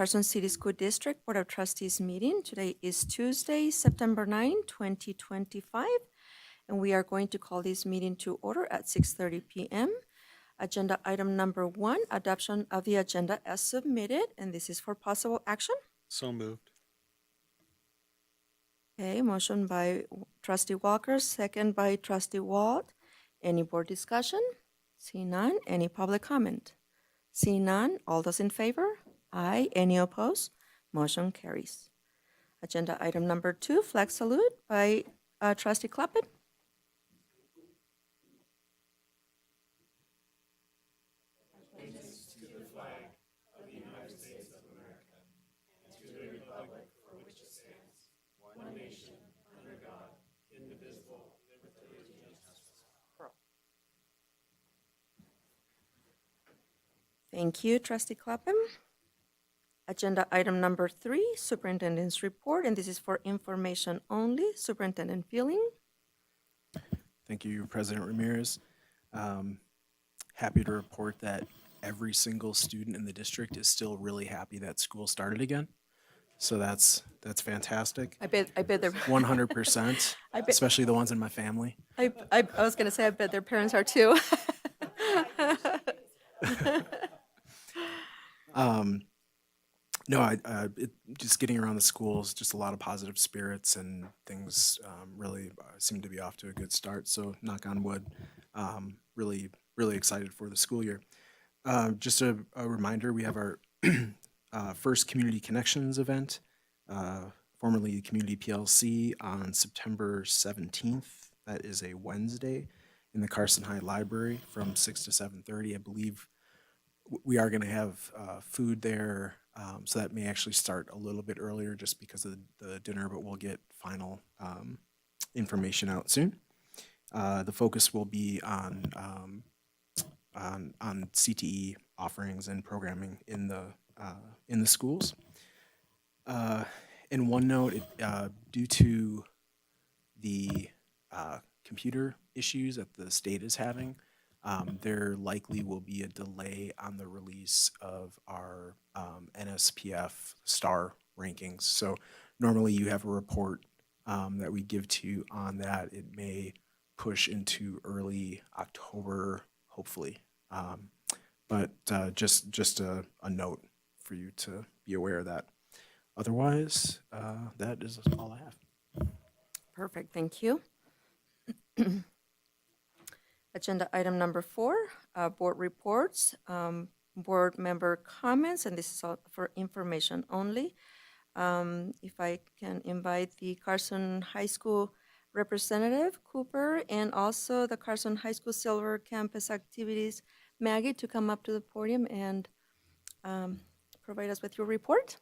Carson City School District Board of Trustees meeting. Today is Tuesday, September 9, 2025, and we are going to call this meeting to order at 6:30 p.m. Agenda item number 1, adoption of the agenda as submitted, and this is for possible action. So moved. Okay, motion by Trustee Walker, second by Trustee Walt. Any board discussion? See none. Any public comment? See none. All those in favor? Aye. Any opposed? Motion carries. Agenda item number 2, flag salute by Trustee Clappett. Thank you, Trustee Clapham. Agenda item number 3, Superintendent's report, and this is for information only. Superintendent Feeling. Thank you, President Ramirez. Happy to report that every single student in the district is still really happy that school started again. So that's fantastic. I bet they're 100%, especially the ones in my family. I was going to say I bet their parents are too. No, just getting around the schools, just a lot of positive spirits and things really seem to be off to a good start. So knock on wood, really excited for the school year. Just a reminder, we have our first Community Connections event, formerly Community PLC, on September 17th. That is a Wednesday in the Carson High Library from 6 to 7:30. I believe we are going to have food there. So that may actually start a little bit earlier just because of the dinner, but we'll get final information out soon. The focus will be on CTE offerings and programming in the schools. In one note, due to the computer issues that the state is having, there likely will be a delay on the release of our NSPF star rankings. So normally you have a report that we give to you on that. It may push into early October, hopefully. But just a note for you to be aware of that. Otherwise, that is all I have. Perfect, thank you. Agenda item number 4, board reports, board member comments, and this is all for information only. If I can invite the Carson High School representative, Cooper, and also the Carson High School Silver Campus Activities, Maggie, to come up to the podium and provide us with your report.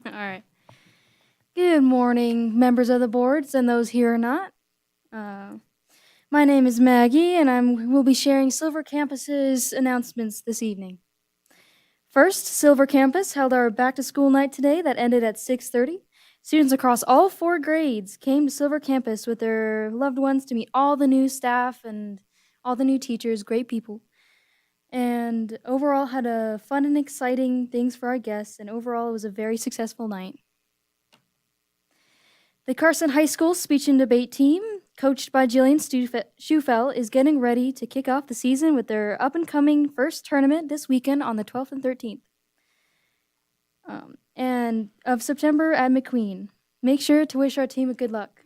All right. Good morning, members of the boards and those here or not. My name is Maggie, and I will be sharing Silver Campus's announcements this evening. First, Silver Campus held our back-to-school night today that ended at 6:30. Students across all 4 grades came to Silver Campus with their loved ones to meet all the new staff and all the new teachers, great people. And overall had a fun and exciting things for our guests, and overall it was a very successful night. The Carson High School speech and debate team, coached by Jillian Schufel, is getting ready to kick off the season with their up-and-coming first tournament this weekend on the 12th and 13th and of September at McQueen. Make sure to wish our team a good luck.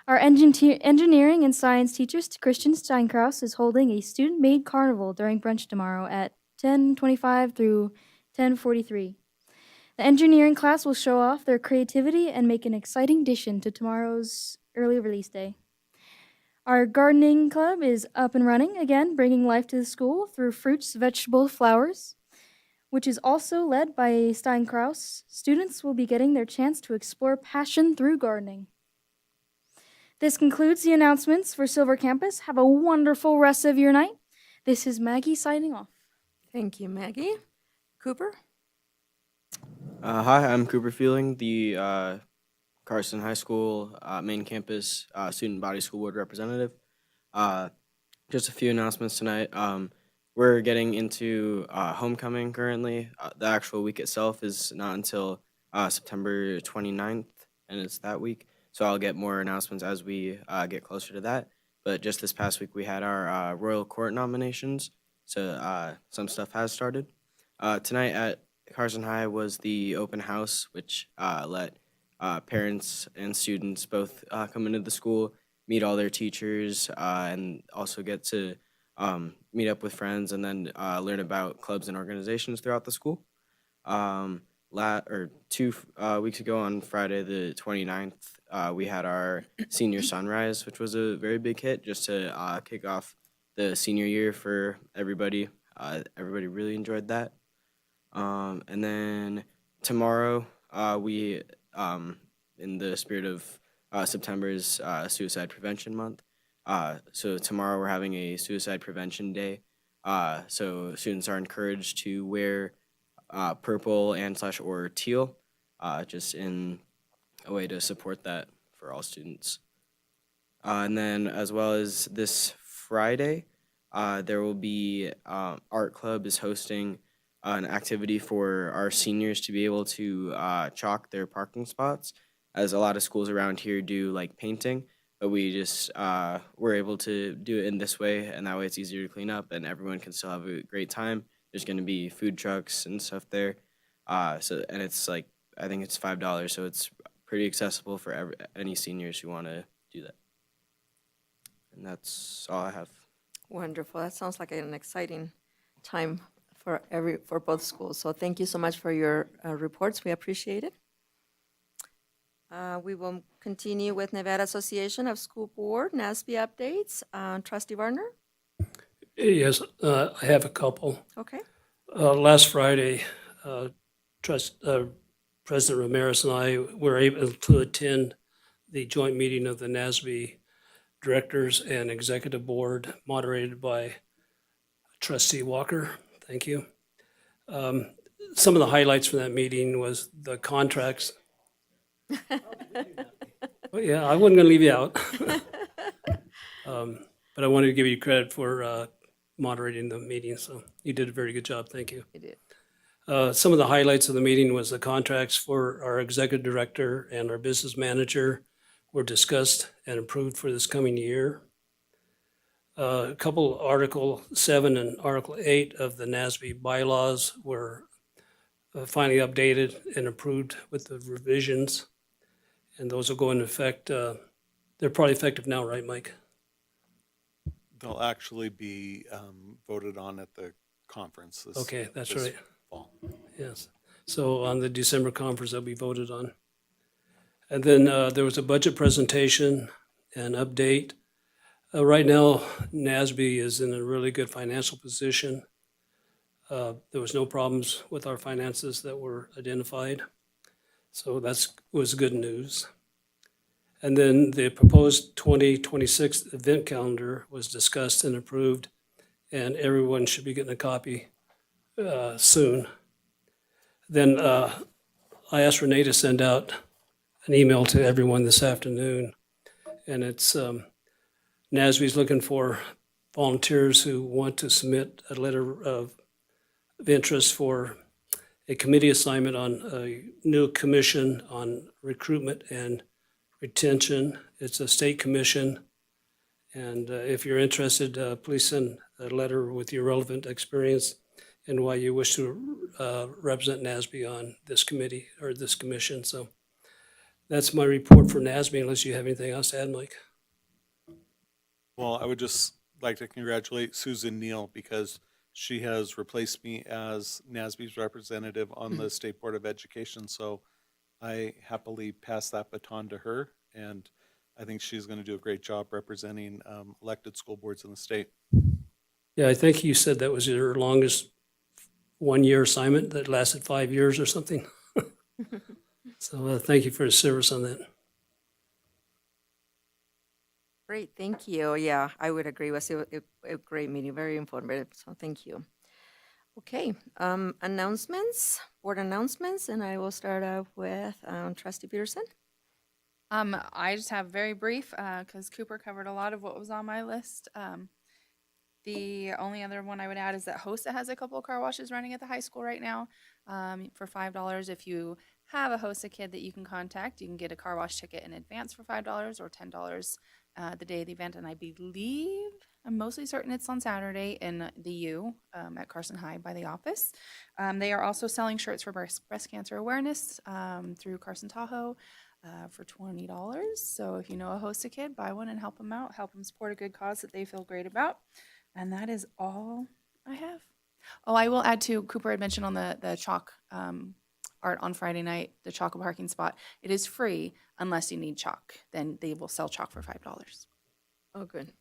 Our engineering and science teacher, Christian Steinkraus, is holding a student-made carnival during brunch tomorrow at 10:25 through 10:43. The engineering class will show off their creativity and make an exciting addition to tomorrow's early release day. Our gardening club is up and running again, bringing life to the school through fruits, vegetables, flowers, which is also led by Steinkraus. Students will be getting their chance to explore passion through gardening. This concludes the announcements for Silver Campus. Have a wonderful rest of your night. This is Maggie signing off. Thank you, Maggie. Cooper? Hi, I'm Cooper Feeling, the Carson High School main campus student body school board representative. Uh, just a few announcements tonight. We're getting into homecoming currently. The actual week itself is not until September 29th, and it's that week. So I'll get more announcements as we get closer to that. But just this past week, we had our Royal Court nominations. So some stuff has started. Tonight at Carson High was the open house, which let parents and students both come into the school, meet all their teachers, and also get to meet up with friends and then learn about clubs and organizations throughout the school. Um, 2 weeks ago on Friday the 29th, we had our senior sunrise, which was a very big hit just to kick off the senior year for everybody. Everybody really enjoyed that. And then tomorrow, we, in the spirit of September's Suicide Prevention Month, so tomorrow we're having a Suicide Prevention Day. So students are encouraged to wear purple and slash or teal, just in a way to support that for all students. And then as well as this Friday, there will be Art Club is hosting an activity for our seniors to be able to chalk their parking spots, as a lot of schools around here do like painting, but we just were able to do it in this way, and that way it's easier to clean up and everyone can still have a great time. There's going to be food trucks and stuff there, and it's like I think it's $5, so it's pretty accessible for any seniors who want to do that. And that's all I have. Wonderful. That sounds like an exciting time for both schools. So thank you so much for your reports. We appreciate it. We will continue with Nevada Association of School Board, NASB updates. Trustee Varner? Yes, I have a couple. Okay. Last Friday, President Ramirez and I were able to attend the joint meeting of the NASB Directors and Executive Board, moderated by Trustee Walker. Thank you. Some of the highlights from that meeting was the contracts. Well, yeah, I wasn't going to leave you out. But I wanted to give you credit for moderating the meeting, so you did a very good job. Thank you. You did. Some of the highlights of the meeting was the contracts for our executive director and our business manager were discussed and approved for this coming year. A couple, Article 7 and Article 8 of the NASB bylaws were finally updated and approved with the revisions. And those will go into effect, they're probably effective now, right, Mike? They'll actually be voted on at the conference this Okay, that's this right. fall. Yes. So on the December conference, they'll be voted on. And then there was a budget presentation and update. Right now, NASB is in a really good financial position. There was no problems with our finances that were identified. So that was good news. And then the proposed 2026 event calendar was discussed and approved, and everyone should be getting a copy soon. Then I asked Renee to send out an email to everyone this afternoon, and it's NASB's looking for volunteers who want to submit a letter of interest for a committee assignment on a new commission on recruitment and retention. It's a state commission, and if you're interested, please send a letter with your relevant experience and why you wish to represent NASB on this committee or this commission. So that's my report for NASB, unless you have anything else to add, Mike. Well, I would just like to congratulate Susan Neal because she has replaced me as NASB's representative on the State Board of Education. So I happily pass that baton to her, and I think she's going to do a great job representing elected school boards in the state. Yeah, I think you said that was your longest one-year assignment that lasted 5 years or something. So thank you for your service on that. Great, thank you. Yeah, I would agree. It was a great meeting, very informative, so thank you. Okay, announcements, board announcements, and I will start off with Trustee Peterson. I just have very brief, because Cooper covered a lot of what was on my list. The only other one I would add is that HOSA has a couple of car washes running at the high school right now, for $5. If you have a HOSA kid that you can contact, you can get a car wash ticket in advance for $5 or $10 the day of the event. And I believe, I'm mostly certain it's on Saturday in the U at Carson High by the office. They are also selling shirts for breast cancer awareness through Carson Tahoe for $20. So if you know a HOSA kid, buy one and help them out. Help them support a good cause that they feel great about. And that is all I have. Oh, I will add too, Cooper had mentioned on the chalk art on Friday night, the chalk parking spot. It is free unless you need chalk. Then they will sell chalk for $5. Oh, good.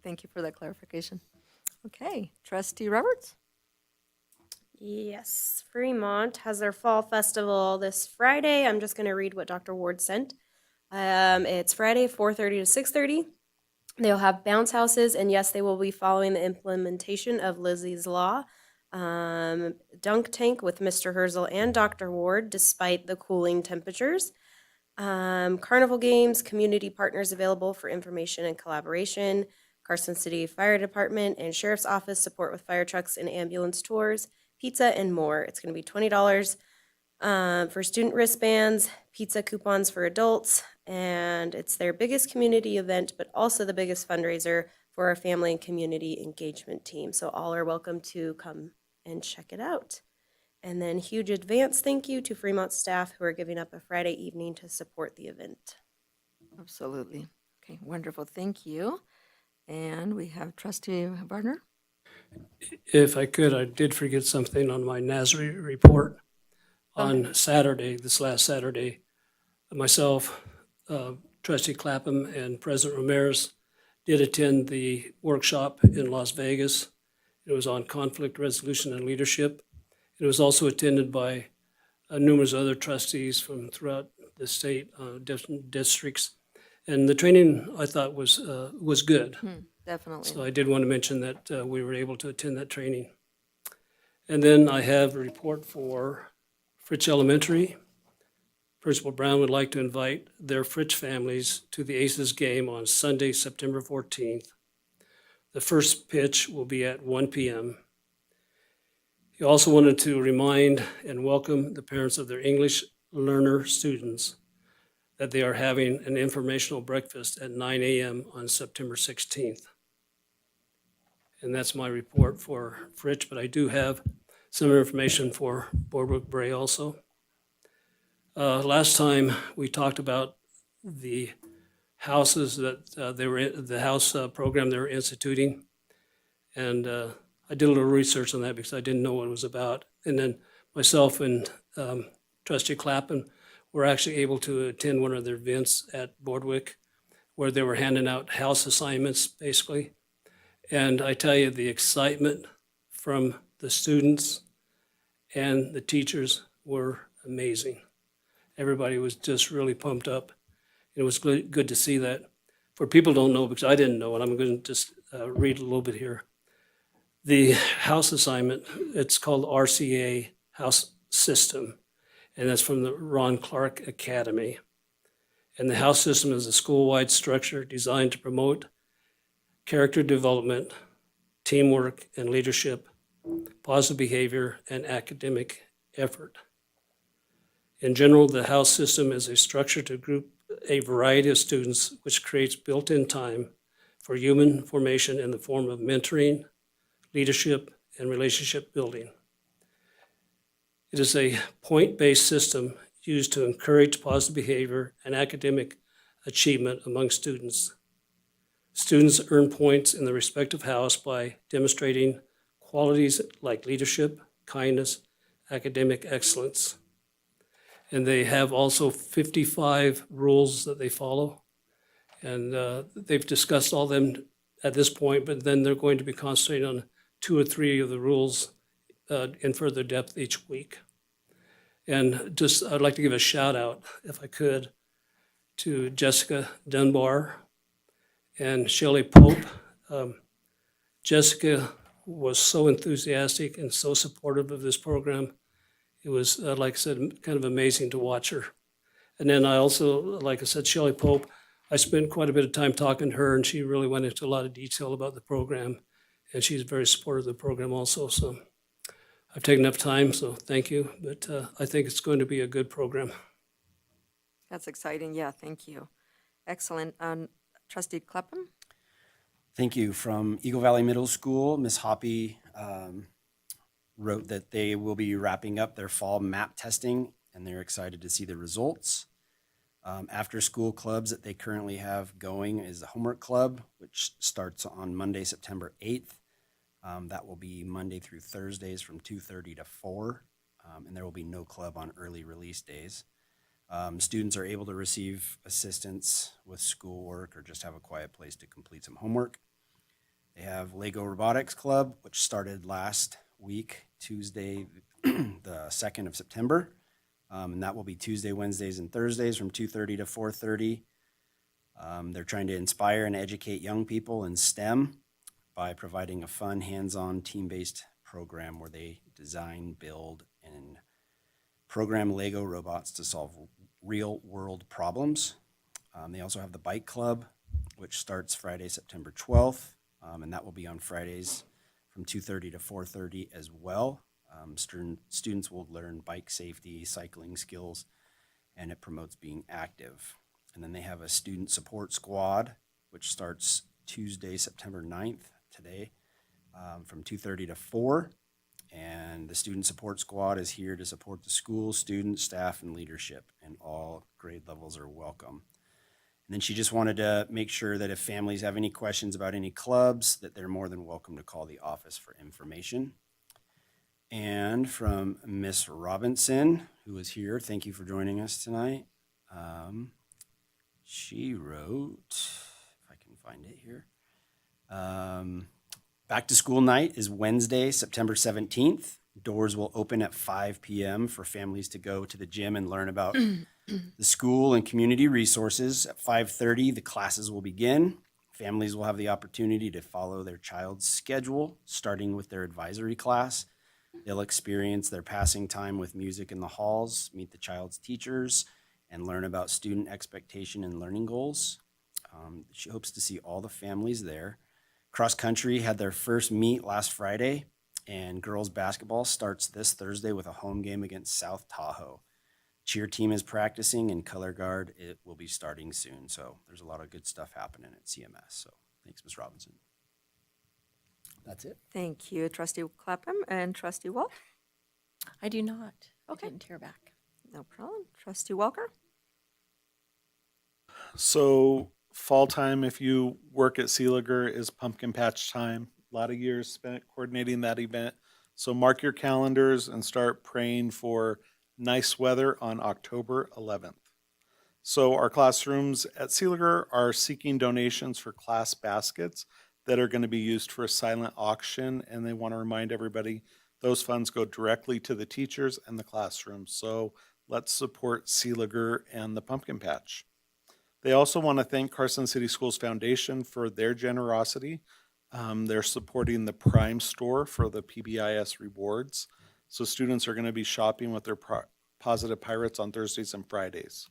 Thank you for that clarification. Okay, Trustee Roberts? Yes, Fremont has their fall festival this Friday. I'm just going to read what Dr. Ward sent. It's Friday, 4:30 to 6:30. They'll have bounce houses, and yes, they will be following the implementation of Lizzie's Law. Dunk tank with Mr. Herzl and Dr. Ward, despite the cooling temperatures. Carnival games, community partners available for information and collaboration. Carson City Fire Department and Sheriff's Office support with fire trucks and ambulance tours, pizza, and more. It's going to be $20 for student wristbands, pizza coupons for adults, and it's their biggest community event, but also the biggest fundraiser for our family and community engagement team. So all are welcome to come and check it out. And then huge advance thank you to Fremont staff who are giving up a Friday evening to support the event. Absolutely. Okay, wonderful. Thank you. And we have Trustee Barner. If I could, I did forget something on my NASRI report. On Saturday, this last Saturday, myself, Trustee Clapham, and President Ramirez did attend the workshop in Las Vegas. It was on conflict resolution and leadership. It was also attended by numerous other trustees from throughout the state, different districts. And the training, I thought, was good. Definitely. So I did want to mention that we were able to attend that training. And then I have a report for Fritz Elementary. Principal Brown would like to invite their Fritz families to the Aces game on Sunday, September 14th. The first pitch will be at 1 p.m. He also wanted to remind and welcome the parents of their English learner students that they are having an informational breakfast at 9 a.m. on September 16th. And that's my report for Fritz, but I do have some information for Boardwalk Bray also. Last time we talked about the houses that the house program they were instituting, and I did a little research on that because I didn't know what it was about. And then myself and Trustee Clapham were actually able to attend one of their events at Boardwick, where they were handing out house assignments basically. And I tell you, the excitement from the students and the teachers were amazing. Everybody was just really pumped up. It was good to see that. For people who don't know, because I didn't know it, I'm going to just read a little bit here. The house assignment, it's called RCA House System, and that's from the Ron Clark Academy. And the house system is a school-wide structure designed to promote character development, teamwork and leadership, positive behavior, and academic effort. In general, the house system is a structure to group a variety of students, which creates built-in time for human formation in the form of mentoring, leadership, and relationship building. It is a point-based system used to encourage positive behavior and academic achievement among students. Students earn points in the respective house by demonstrating qualities like leadership, kindness, academic excellence. And they have also 55 rules that they follow. And they've discussed all them at this point, but then they're going to be concentrating on 2 or 3 of the rules in further depth each week. And just, I'd like to give a shout out, if I could, to Jessica Dunbar and Shelley Pope. Jessica was so enthusiastic and so supportive of this program. It was, like I said, kind of amazing to watch her. And then I also, like I said, Shelley Pope, I spent quite a bit of time talking to her, and she really went into a lot of detail about the program. And she's very supportive of the program also. So I've taken enough time, so thank you. But I think it's going to be a good program. That's exciting. Yeah, thank you. Excellent. Trustee Clapham? Thank you. From Eagle Valley Middle School, Ms. Hoppy wrote that they will be wrapping up their fall map testing and they're excited to see the results. After school clubs that they currently have going is the homework club, which starts on Monday, September 8th. That will be Monday through Thursdays from 2:30 to 4, and there will be no club on early release days. Students are able to receive assistance with schoolwork or just have a quiet place to complete some homework. They have Lego Robotics Club, which started last week, Tuesday, the 2nd of September. And that will be Tuesday, Wednesdays, and Thursdays from 2:30 to 4:30. They're trying to inspire and educate young people in STEM by providing a fun, hands-on, team-based program where they design, build, and program Lego robots to solve real-world problems. They also have the Bike Club, which starts Friday, September 12th, and that will be on Fridays from 2:30 to 4:30 as well. Students will learn bike safety, cycling skills, and it promotes being active. And then they have a student support squad, which starts Tuesday, September 9th, today, from 2:30 to 4. And the student support squad is here to support the school, students, staff, and leadership, and all grade levels are welcome. And then she just wanted to make sure that if families have any questions about any clubs, that they're more than welcome to call the office for information. And from Miss Robinson, who is here, thank you for joining us tonight. She wrote, if I can find it here, back to school night is Wednesday, September 17th. Doors will open at 5 p.m. for families to go to the gym and learn about the school and community resources. At 5:30, the classes will begin. Families will have the opportunity to follow their child's schedule, starting with their advisory class. They'll experience their passing time with music in the halls, meet the child's teachers, and learn about student expectation and learning goals. She hopes to see all the families there. Cross country had their first meet last Friday, and girls basketball starts this Thursday with a home game against South Tahoe. Cheer team is practicing, and color guard, it will be starting soon. So there's a lot of good stuff happening at CMS. So thanks, Ms. Robinson. That's it. Thank you, Trustee Clapham and Trustee Walt. I do not. Okay. I didn't hear back. No problem. Trustee Walker? So fall time, if you work at Seeliger, is pumpkin patch time. A lot of years spent coordinating that event. So mark your calendars and start praying for nice weather on October 11th. So our classrooms at Seeliger are seeking donations for class baskets that are going to be used for a silent auction, and they want to remind everybody those funds go directly to the teachers and the classrooms. So let's support Seeliger and the pumpkin patch. They also want to thank Carson City Schools Foundation for their generosity. They're supporting the Prime store for the PBIS rewards. So students are going to be shopping with their Positive Pirates on Thursdays and Fridays.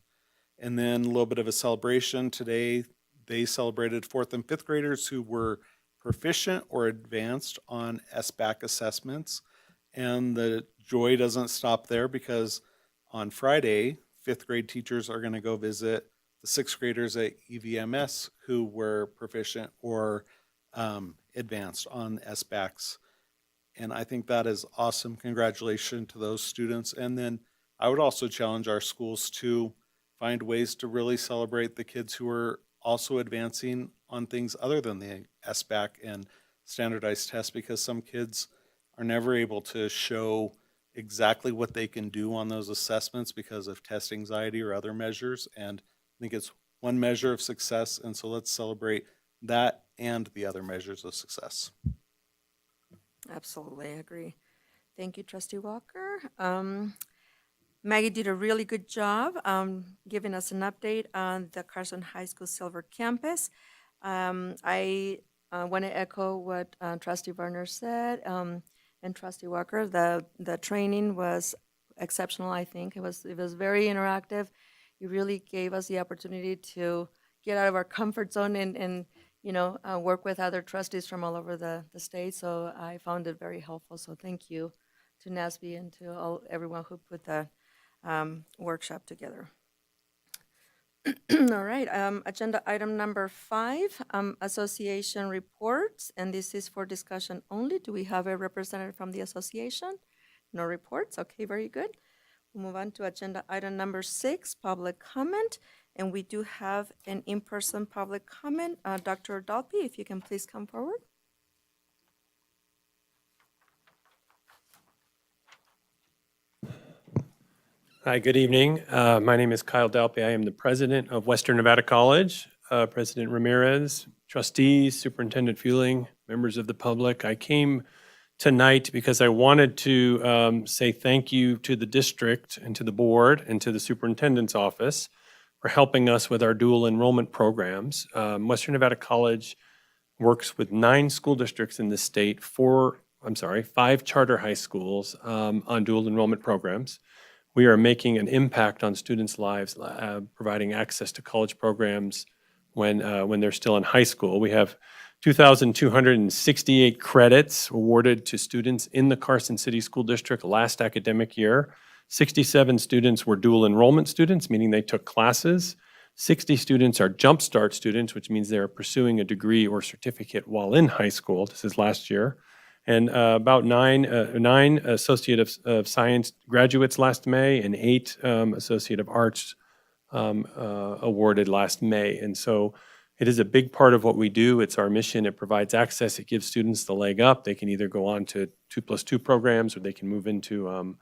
And then a little bit of a celebration today. They celebrated 4th and 5th graders who were proficient or advanced on SBAC assessments. And the joy doesn't stop there because on Friday, 5th grade teachers are going to go visit the 6th graders at EVMS who were proficient or advanced on SBACs. And I think that is awesome. Congratulations to those students. And then I would also challenge our schools to find ways to really celebrate the kids who are also advancing on things other than the SBAC and standardized tests, because some kids are never able to show exactly what they can do on those assessments because of test anxiety or other measures. And I think it's one measure of success, and so let's celebrate that and the other measures of success. Absolutely, I agree. Thank you, Trustee Walker. Maggie did a really good job giving us an update on the Carson High School Silver Campus. I want to echo what Trustee Varner said and Trustee Walker. The training was exceptional, I think. It was very interactive. it really gave us the opportunity to get out of our comfort zone and work with other trustees from all over the state. So I found it very helpful. So thank you to NASB and to everyone who put that workshop together. All right, agenda item number 5, association reports, and this is for discussion only. Do we have a representative from the association? No reports, okay, very good. We'll move on to agenda item number 6, public comment, and we do have an in-person public comment. Dr. Dalpy, if you can please come forward. Hi, good evening. My name is Kyle Dalpy. I am the president of Western Nevada College. President Ramirez, trustees, Superintendent Fueling, members of the public. I came tonight because I wanted to say thank you to the district and to the board and to the superintendent's office for helping us with our dual enrollment programs. Western Nevada College works with 9 school districts in the state, 5 charter high schools on dual enrollment programs. We are making an impact on students' lives, providing access to college programs when they're still in high school. We have 2,268 credits awarded to students in the Carson City School District last academic year. 67 students were dual enrollment students, meaning they took classes. 60 students are Jumpstart students, which means they are pursuing a degree or certificate while in high school. This is last year. And about nine Associate of Science graduates last May and 8 Associate of Arts awarded last May. And so it is a big part of what we do. It's our mission. It provides access. It gives students the leg up. They can either go on to 2+2 programs or they can move into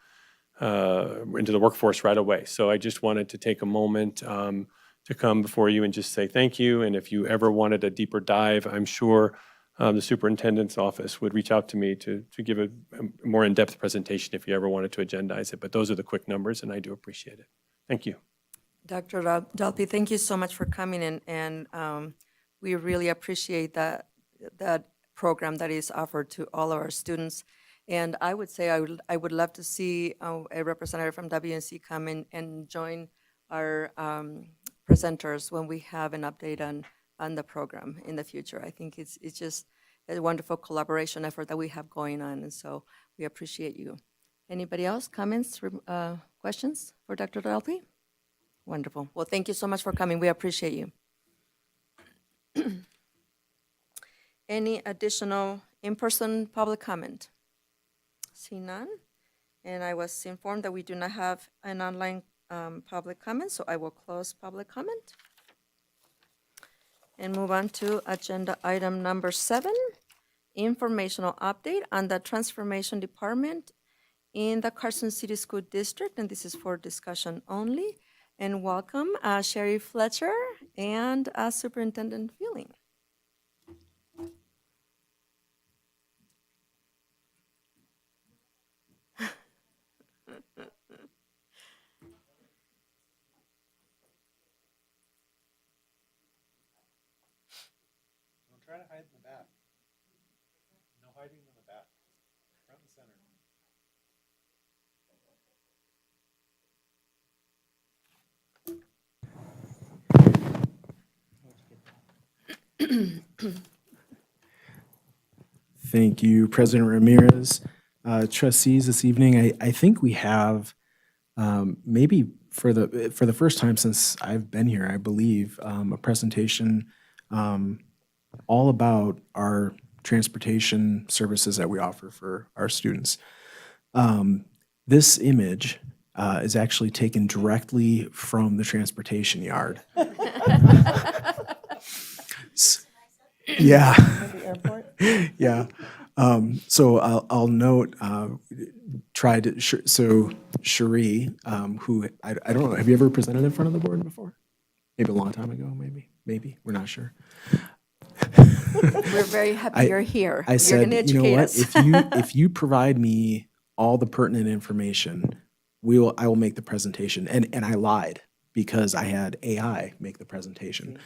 the workforce right away. So I just wanted to take a moment to come before you and just say thank you. And if you ever wanted a deeper dive, I'm sure the superintendent's office would reach out to me to give a more in-depth presentation if you ever wanted to agendize it. But those are the quick numbers, and I do appreciate it. Thank you. Dr. Dalpy, thank you so much for coming in, and we really appreciate that program that is offered to all of our students. And I would say I would love to see a representative from WNC come in and join our presenters when we have an update on the program in the future. I think it's just a wonderful collaboration effort that we have going on, and so we appreciate you. Anybody else, comments, questions for Dr. Dalpy? Wonderful. Well, thank you so much for coming. We appreciate you. Any additional in-person public comment? See none. And I was informed that we do not have an online public comment, so I will close public comment and move on to agenda item number 7, informational update on the transformation department in the Carson City School District, and this is for discussion only. And welcome Sherry Fletcher and Superintendent Fueling. Don't try to hide in the back. No hiding in the back. Front and center. Thank you, President Ramirez. Trustees, this evening, I think we have maybe for the first time since I've been here, I believe, a presentation all about our transportation services that we offer for our students. This image is actually taken directly from the transportation yard. Yeah. Yeah. So I'll note, so Cherie, who, I don't know, have you ever presented in front of the board before? Maybe a long time ago, maybe, we're not sure. We're very happy you're here. I You're said, going to you know educate what, us. if you provide me all the pertinent information, I will make the presentation. And I lied because I had AI make the presentation.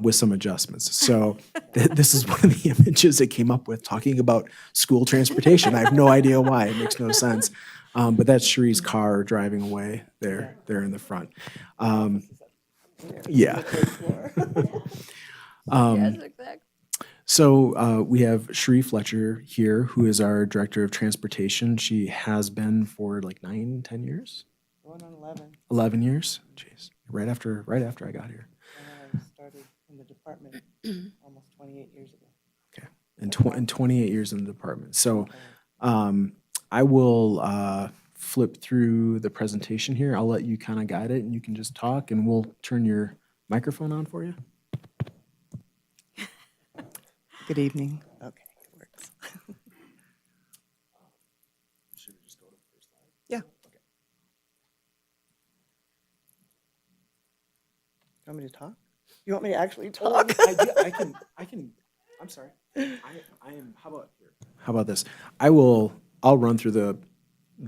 With some adjustments. So this is one of the images it came up with talking about school transportation. I have no idea why. It makes no sense. But that's Cherie's car driving away there in the front. Yeah. Yes, exactly. So we have Cherie Fletcher here, who is our Director of Transportation. She has been for like 9, 10 years? Going on 11, 11 years? Jeez, right after I got here. and then I started in the department almost 28 years ago. Okay, and 28 years in the department. So I will flip through the presentation here. I'll let you kind of guide it, and you can just talk, and we'll turn your microphone on for you. Good evening. Okay, it works. Should we just go to the first slide? Yeah. You want me to talk? You want me to actually talk? I can, I'm sorry. I am, how about here? How about this? I'll run through the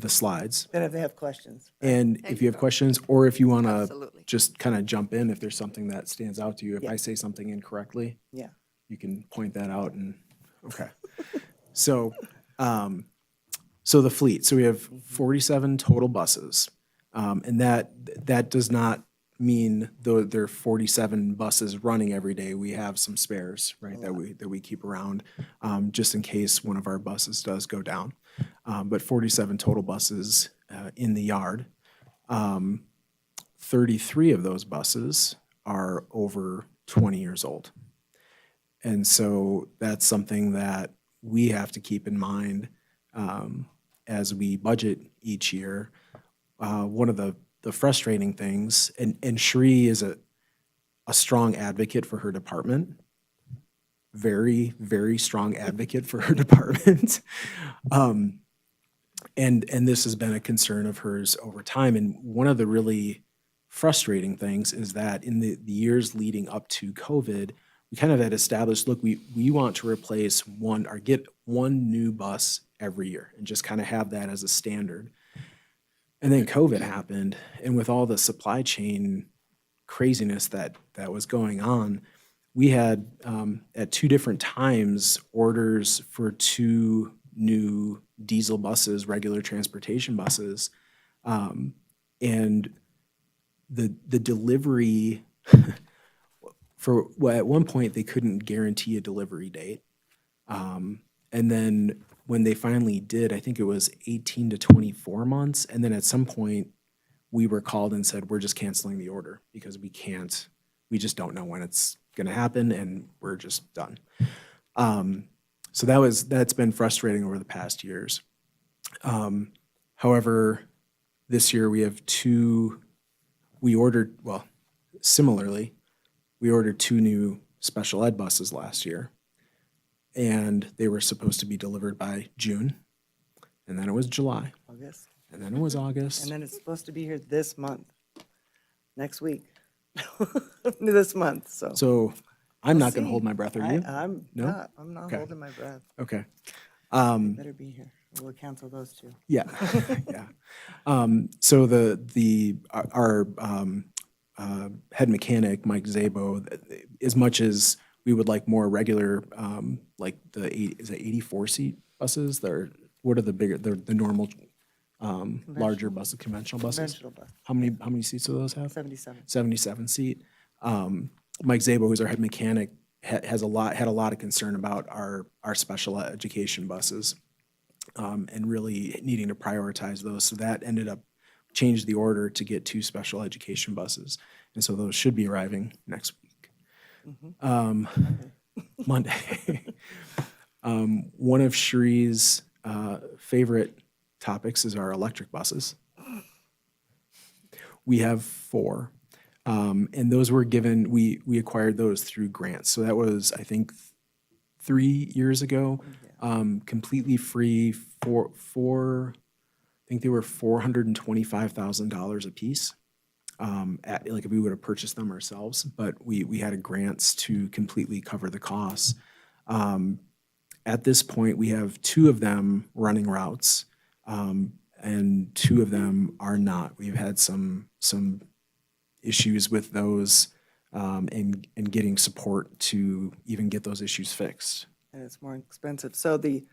slides. Then if they have questions. And There if you you have go. questions, or if you want to Absolutely. just kind of jump in, if there's something that stands out to you, if Yeah. I say something incorrectly, Yeah. you can point that out and, okay. So, so the fleet, so we have 47 total buses. And that does not mean though there are 47 buses running every day. We have some spares, right, that we keep around, just in case one of our buses does go down. But 47 total buses in the yard. 33 of those buses are over 20 years old. And so that's something that we have to keep in mind as we budget each year. One of the frustrating things, and Cherie is a strong advocate for her department, very, very strong advocate for her department. And this has been a concern of hers over time. And one of the really frustrating things is that in the years leading up to COVID, we kind of had established, look, we want to replace one or get one new bus every year and just kind of have that as a standard. And then COVID happened, and with all the supply chain craziness that was going on, we had at 2 different times orders for 2 new diesel buses, regular transportation buses, and the delivery at one point they couldn't guarantee a delivery date, and then when they finally did, I think it was 18 to 24 months, and then at some point we were called and said we're just canceling the order because we just don't know when it's going to happen, and we're just done. So that's been frustrating over the past years. However, this year we have similarly, we ordered 2 new special ed buses last year, and they were supposed to be delivered by June, and then it was July, August. and then it was August. And then it's supposed to be here this month, next week, this month, so. So I'm We'll not going to see. hold my breath, are you? I'm No? not, I'm not Okay. holding my breath. Okay. Better be here. We'll cancel those 2. Yeah, yeah. So our head mechanic, Mike Zabo, as much as we would like more regular, like is it 84-seat buses? What are the bigger, the normal, larger buses, conventional buses? Conventional bus, How many seats do those have? 77. 77-seat. Mike Zabo, who's our head mechanic, had a lot of concern about our special education buses, and really needing to prioritize those. So that ended up changed the order to get 2 special education buses, and so those should be arriving next week. Monday. One of Cherie's favorite topics is our electric buses. We have 4. And those were given, we acquired those through grants. So that was, I think, 3 years ago, completely free I think they were $425,000 a piece. Like if we would have purchased them ourselves, but we had grants to completely cover the costs. At this point, we have 2 of them running routes, and 2 of them are not. We've had some issues with those, and getting support to even get those issues fixed. And it's more expensive. So the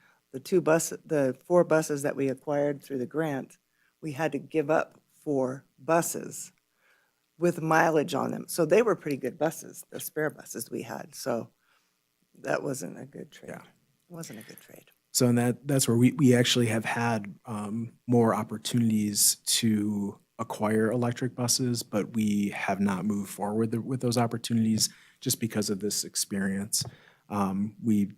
4 buses that we acquired through the grant, we had to give up for buses with mileage on them. So they were pretty good buses, the spare buses we had. So that wasn't a good trade. Yeah. It wasn't a good trade. So and that's where we actually have had more opportunities to acquire electric buses, but we have not moved forward with those opportunities just because of this experience. We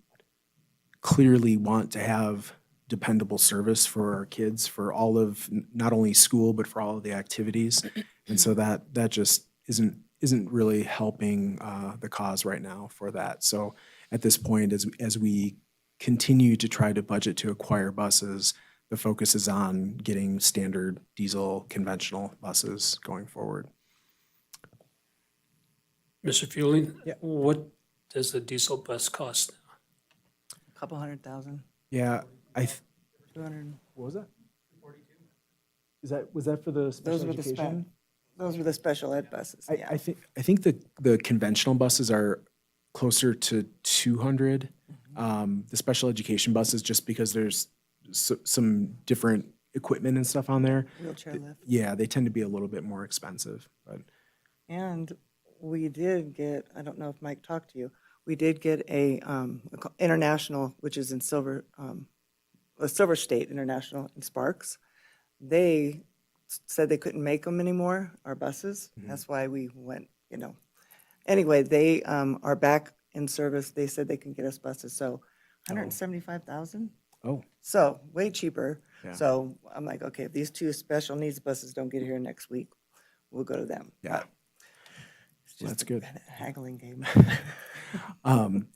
clearly want to have dependable service for our kids for all of not only school but for all of the activities, and so that just isn't really helping the cause right now for that. So at this point, as we continue to try to budget to acquire buses, the focus is on getting standard diesel conventional buses going forward. Mr. Fueling? Yeah. What does the diesel bus cost? A couple 100,000, Yeah, 200. what was that? Was that for the Those were those were the special ed buses, yeah. I think the conventional buses are closer to 200. The special education buses, just because there's some different equipment and stuff on there. Wheelchair lift. Yeah, they tend to be a little bit more expensive, but And we did get, I don't know if Mike talked to you, we did get a international, which is in Silver State International in Sparks. They said they couldn't make them anymore, our buses. That's why we went, Anyway, they are back in service. They said they can get us buses, so 175,000. oh, So way cheaper. Yeah. So I'm like, okay, if these two special needs buses don't get here next week, we'll go to them. Yeah. But it's Well, just that's good. a haggling game. And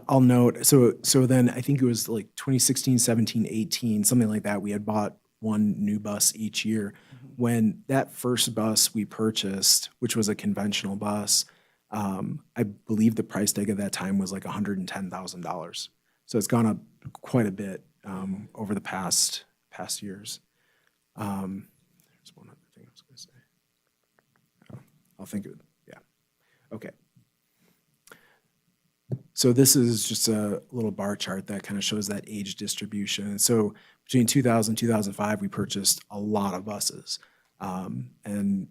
I'll note, so then I think it was like 2016, 17, 18, something like that. We had bought one new bus each year. When that first bus we purchased, which was a conventional bus, I believe the price tag at that time was like $110,000. So it's gone up quite a bit over the past years. There's one other thing I was going to say. I'll think of it. Yeah. Okay. So this is just a little bar chart that kind of shows that age distribution. So between 2000 and 2005, we purchased a lot of buses. And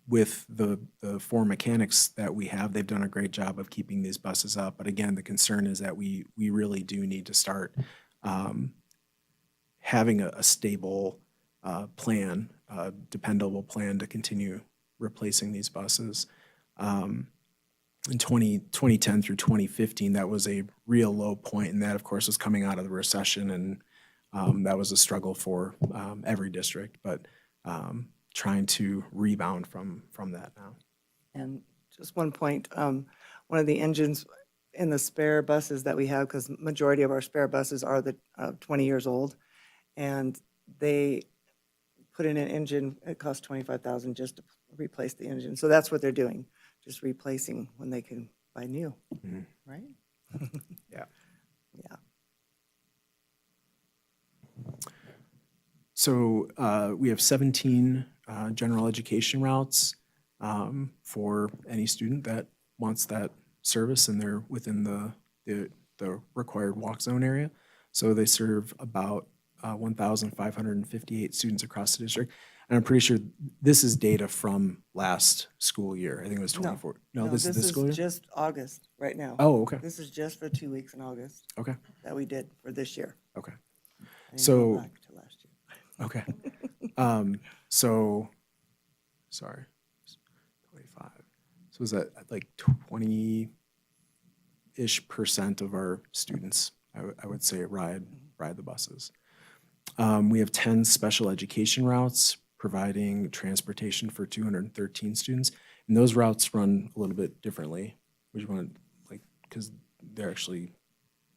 with the four mechanics that we have, they've done a great job of keeping these buses up. But again, the concern is that we really do need to start having a stable plan, a dependable plan to continue replacing these buses. In 2010 through 2015, that was a real low point, and that, of course, was coming out of the recession, and that was a struggle for every district, but trying to rebound from that now. And just one point, one of the engines in the spare buses that we have, because majority of our spare buses are the 20 years old, and they put in an engine, it costs 25,000 just to replace the engine. So that's what they're doing, just replacing when they can buy new, right? Yeah. Yeah. So we have 17 general education routes for any student that wants that service, and they're within the required walk zone area. So they serve about 1,558 students across the district. And I'm pretty sure this is data from last school year. I think it was 24. No, this is this school year? Just August, right now. Oh, okay. This is just for 2 weeks in August Okay. that we did for this year. Okay. I didn't So- go back to last year. Okay. So, sorry, 25. So is that like 20-ish% of our students, I would say, ride the buses. We have 10 special education routes providing transportation for 213 students. And those routes run a little bit differently. Would you want, because they're actually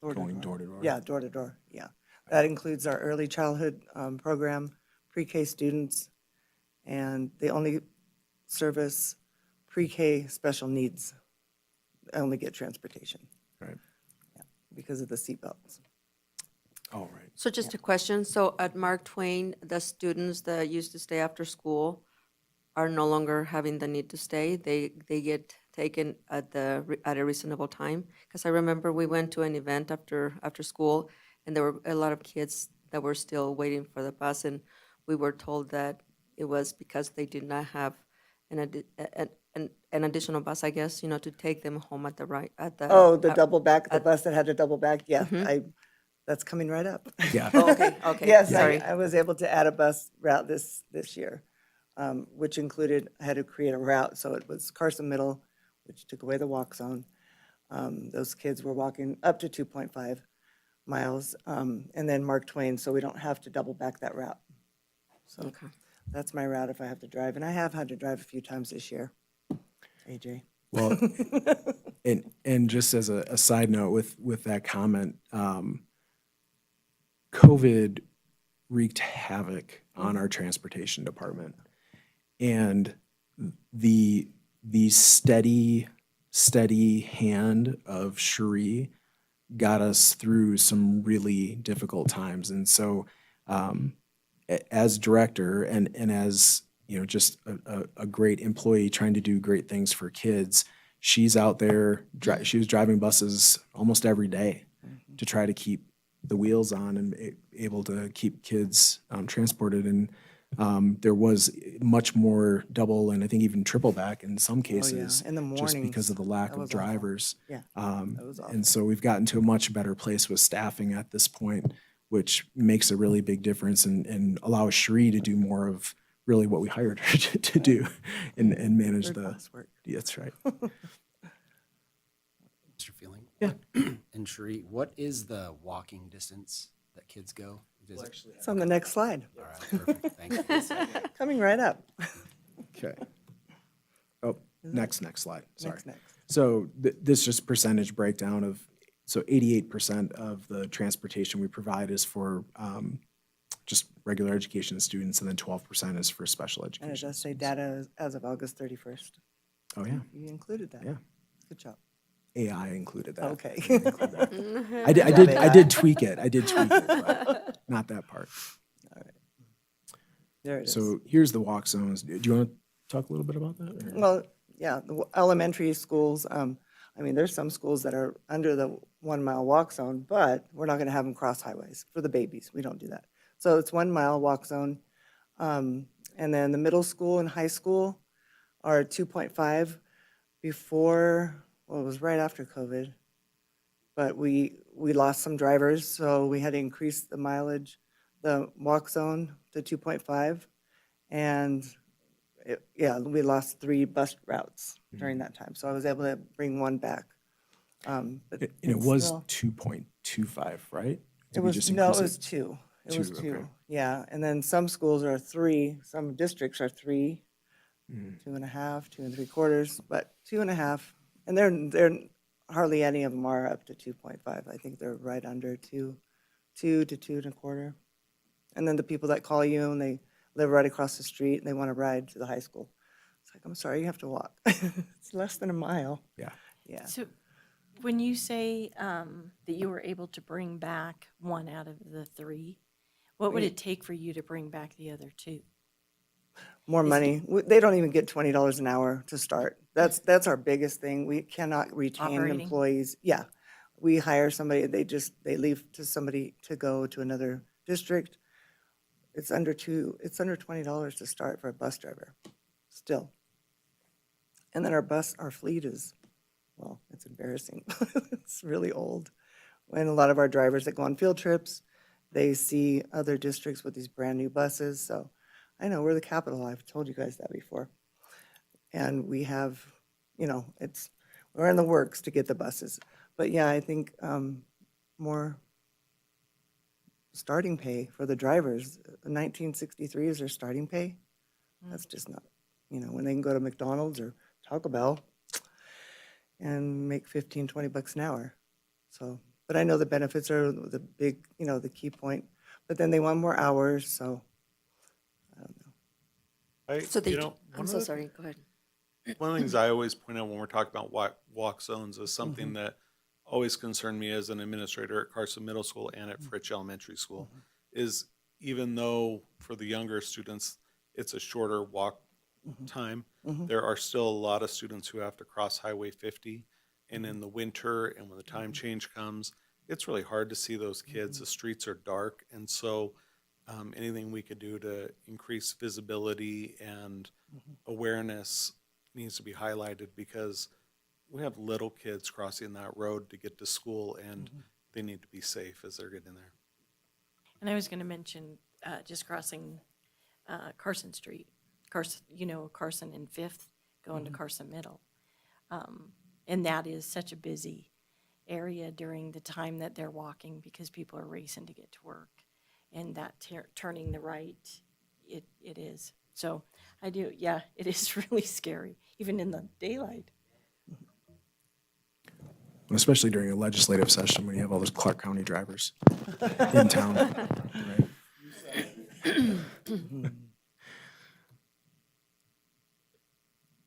going door to door? Yeah, door to door, yeah. That includes our early childhood program, pre-K students, and they only service pre-K special needs. They only get transportation. Right. Yeah, because of the seatbelts. All right. So just a question, so at Mark Twain, the students that used to stay after school are no longer having the need to stay? They get taken at a reasonable time? Because I remember we went to an event after school, and there were a lot of kids that were still waiting for the bus, and we were told that it was because they did not have an additional bus, I guess, to take them home at the right, at the. Oh, the double back, the at- bus that had a double back, yeah, Mhm. that's coming right up. Yeah. Oh, okay, Yes, sorry. I was able to add a bus route this year, which included, I had to create a route, so it was Carson Middle, which took away the walk zone. Those kids were walking up to 2.5 miles, and then Mark Twain, so we don't have to double back that route. So Okay. that's my route if I have to drive, and I have had to drive a few times this year, AJ. Well, and just as a side note with that comment, COVID wreaked havoc on our transportation department. And the steady hand of Cherie got us through some really difficult times. And so as director and as just a great employee trying to do great things for kids, she's out there, she was driving buses almost every day to try to keep the wheels on and able to keep kids transported. And there was much more double and I think even triple back in some cases. In the just because mornings, of the lack that of was awful. drivers. Yeah, that was awful. And so we've gotten to a much better place with staffing at this point, which makes a really big difference and allows Cherie to do more of really what we hired her to do and manage Third the. class work. That's right. Mr. Feeling? Yeah. And Cherie, what is the walking distance that kids go? Is it- It's on the next slide, All right, perfect, thank you. coming right up. Okay. Oh, next slide, sorry. Next. So this just percentage breakdown of, so 88% of the transportation we provide is for just regular education students, and then 12% is for special And it education. does say data as of August 31st. Oh, yeah, You included that. Yeah. Good job. AI included that. Okay. I did tweak it, but not that part. There it is. So here's the walk zones. Do you want to talk a little bit about that? or- Well, yeah, elementary schools, there's some schools that are under the 1 mile walk zone, but we're not gonna have them cross highways for the babies. We don't do that. So it's 1 mile walk zone. And then the middle school and high school are 2.5 before, well, it was right after COVID. But we lost some drivers, so we had to increase the mileage, the walk zone to 2.5. And we lost 3 bus routes during that time, so I was able to bring 1 back. But And it it's was still- 2.25, right? Did It we was, just no, increase it was 2. It was 2, 2, okay. yeah. And then some schools are 3, some districts are 3, Mm. 2.5, 2 3/4, but 2.5. And they're hardly any of them are up to 2.5. I think they're right under 2 to 2.25. And then the people that call you and they live right across the street and they want to ride to the high school. It's like, I'm sorry, you have to walk. It's less than a mile. Yeah. Yeah. So when you say that you were able to bring back 1 out of the 3, what would it take for you to bring back the other 2? More money. They don't even get $20 an hour to start. That's our biggest thing. We cannot retain Operating? employees. Yeah. We hire somebody, they leave to somebody to go to another district. It's under $20 to start for a bus driver, still. And then our fleet is, well, it's embarrassing. It's really old. And a lot of our drivers that go on field trips, they see other districts with these brand-new buses, so I know, we're the capital, I've told you guys that before. And we have, we're in the works to get the buses. But yeah, I think more starting pay for the drivers. 1963 is their starting pay. That's just not, when they can go to McDonald's or Taco Bell and make 15, $20 an hour. So, but I know the benefits are the big, the key point. But then they want more hours, so I don't know. So they, one I'm of so the- sorry, go ahead. One of the things I always point out when we're talking about walk zones is something that always concerned me as an administrator at Carson Middle School and at Fritch Elementary School, is even though for the younger students, it's a shorter walk time, there are still a lot of students who have to cross Highway 50. And in the winter and when the time change comes, it's really hard to see those kids. The streets are dark. And so anything we could do to increase visibility and awareness needs to be highlighted, because we have little kids crossing that road to get to school, and they need to be safe as they're getting there. And I was going to mention just crossing Carson Street, Carson and Fifth, going to Carson Middle. And that is such a busy area during the time that they're walking, because people are racing to get to work. And that turning the right, it is. So I do, yeah, it is really scary, even in the daylight. Especially during a legislative session when you have all those Clark County drivers in town.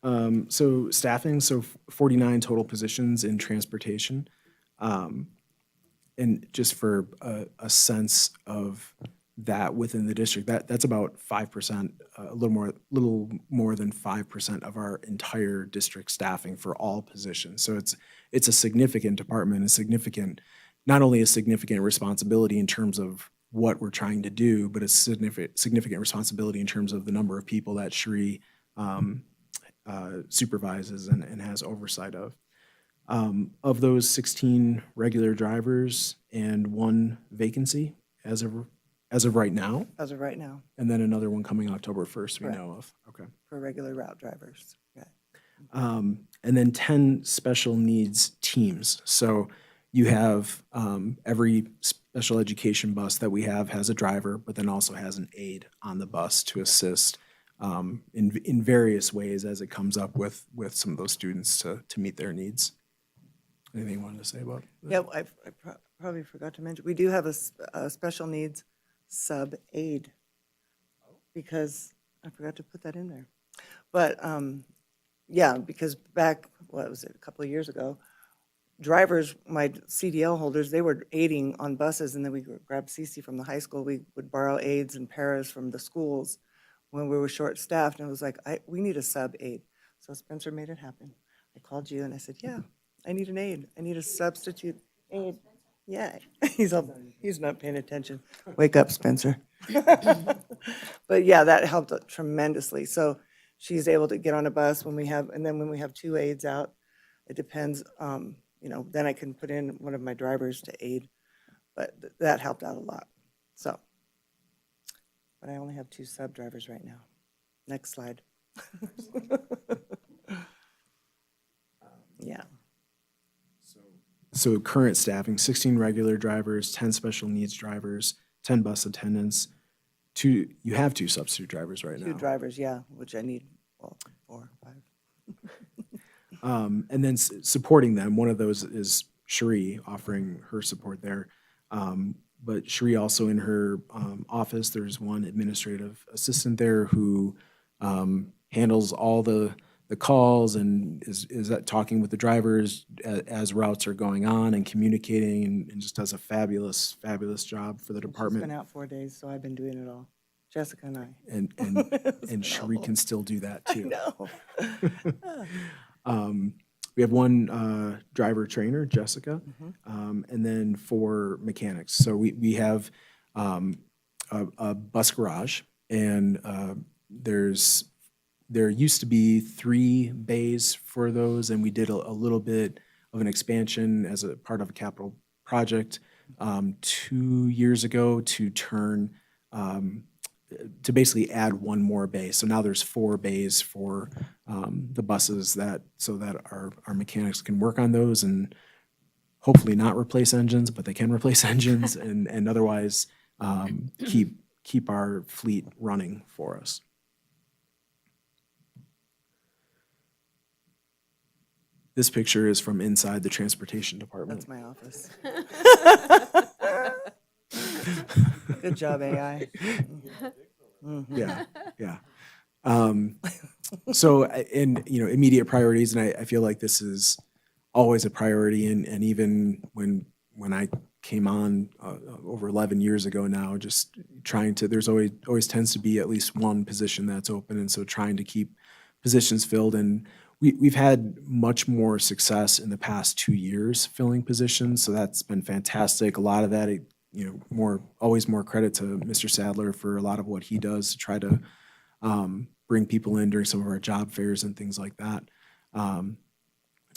Right. So staffing, so 49 total positions in transportation. And just for a sense of that within the district, that's about 5%, a little more than 5% of our entire district staffing for all positions. So it's a significant department, not only a significant responsibility in terms of what we're trying to do, but a significant responsibility in terms of the number of people that Cherie supervises and has oversight of. Of those 16 regular drivers and 1 vacancy as of right now, As of right now, and then another one coming October 1st we Correct. know of. Okay. for regular route drivers. Yeah. And then 10 special needs teams. So you have every special education bus that we have has a driver, but then also has an aide on the bus to assist in various ways as it comes up with some of those students to meet their needs. Anything you wanted to say about that? Yeah, I probably forgot to mention, we do have a special needs sub-aide, because I forgot to put that in there. But, yeah, because back, what was it, a couple of years ago, drivers, my CDL holders, they were aiding on buses, and then we grabbed Cece from the high school. We would borrow aides and paras from the schools when we were short-staffed, and it was like, we need a sub-aide. So Spencer made it happen. I called you and I said, yeah, I need an aide. I need a substitute aide. Yeah, he's not paying attention. Wake up, Spencer. But yeah, that helped tremendously. So she's able to get on a bus when we have 2 aides out, it depends, then I can put in one of my drivers to aid. But that helped out a lot, so. But I only have 2 sub drivers right now. Next slide. Yeah. So current staffing, 16 regular drivers, 10 special needs drivers, 10 bus attendants. You have 2 substitute drivers right now. 2 drivers, yeah, which I need, 4, 5. And then supporting them, one of those is Cherie, offering her support there. But Cherie also in her office, there's one administrative assistant there who handles all the calls and is talking with the drivers as routes are going on and communicating, and just does a fabulous job for the department. She's been out 4 days, so I've been doing it all. Jessica and I. And Cherie can still do that too. I know. We have 1 driver trainer, Jessica, and then 4 mechanics. So we have a bus garage, and there used to be 3 bays for those, and we did a little bit of an expansion as a part of a capital project 2 years ago to turn to basically add 1 more bay. So now there's 4 bays for the buses so that our mechanics can work on those and hopefully not replace engines, but they can replace engines and otherwise keep our fleet running for us. This picture is from inside the transportation department. That's my office. Good job, AI. Yeah. So, immediate priorities, and I feel like this is always a priority, and even when I came on over 11 years ago now, just trying to, there's always tends to be at least 1 position that's open, and so trying to keep positions filled, and we've had much more success in the past 2 years filling positions, so that's been fantastic. A lot of that always more credit to Mr. Sadler for a lot of what he does to try to bring people in during some of our job fairs and things like that.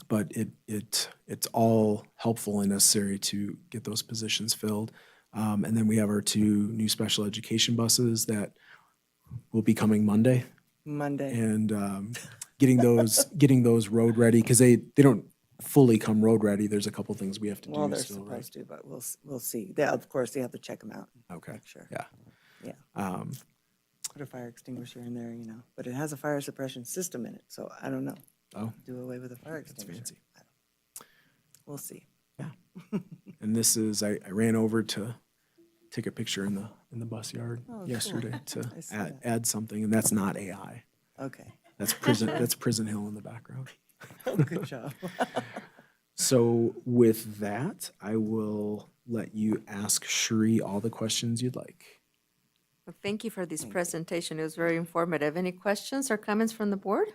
But it's all helpful and necessary to get those positions filled. And then we have our 2 new special education buses that will be coming Monday. And getting those road ready, because they don't fully come road ready. There's a couple things we have to do. Well, they're still, right? supposed to, but we'll see. They, of course, they have to check them out. Okay. Make sure. Yeah. Yeah. Put a fire extinguisher in there, but it has a fire suppression system in it, so I don't know. Oh, Do away with a fire that's extinguisher. fancy. We'll see. And this is I ran over to take a picture in the bus yard Oh, cool. yesterday to I see add something, and that's not AI. Okay. That's Prison Hill in the background. Oh, good job. So with that, I will let you ask Shri all the questions you'd like. Well, thank you for this presentation. It was very informative. Any questions or comments from the board?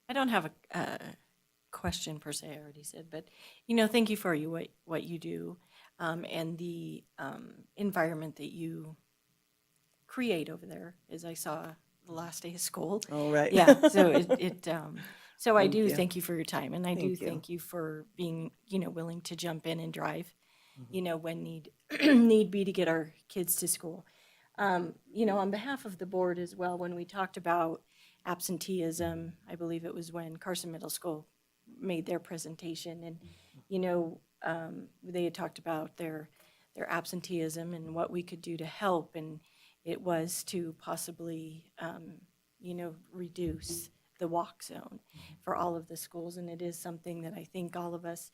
I don't have a question per se, I already said, but, thank you for what you do, and the environment that you create over there, as I saw the last day of school. All right. Yeah, so so I Thank do you. thank you for your time, and I do Thank you. thank you for being, willing to jump in and drive, Mm-hmm. when need be to get our kids to school. On behalf of the board as well, when we talked about absenteeism, I believe it was when Carson Middle School made their presentation, and, they had talked about their absenteeism and what we could do to help, and it was to possibly, reduce the walk zone for all of the schools, and it is something that I think all of us,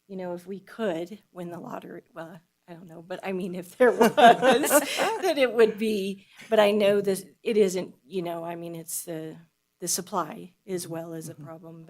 if we could win the lottery, well, I don't know, but I mean, if there was, that it would be, but I know this, it isn't, I mean, it's the supply as well as a problem,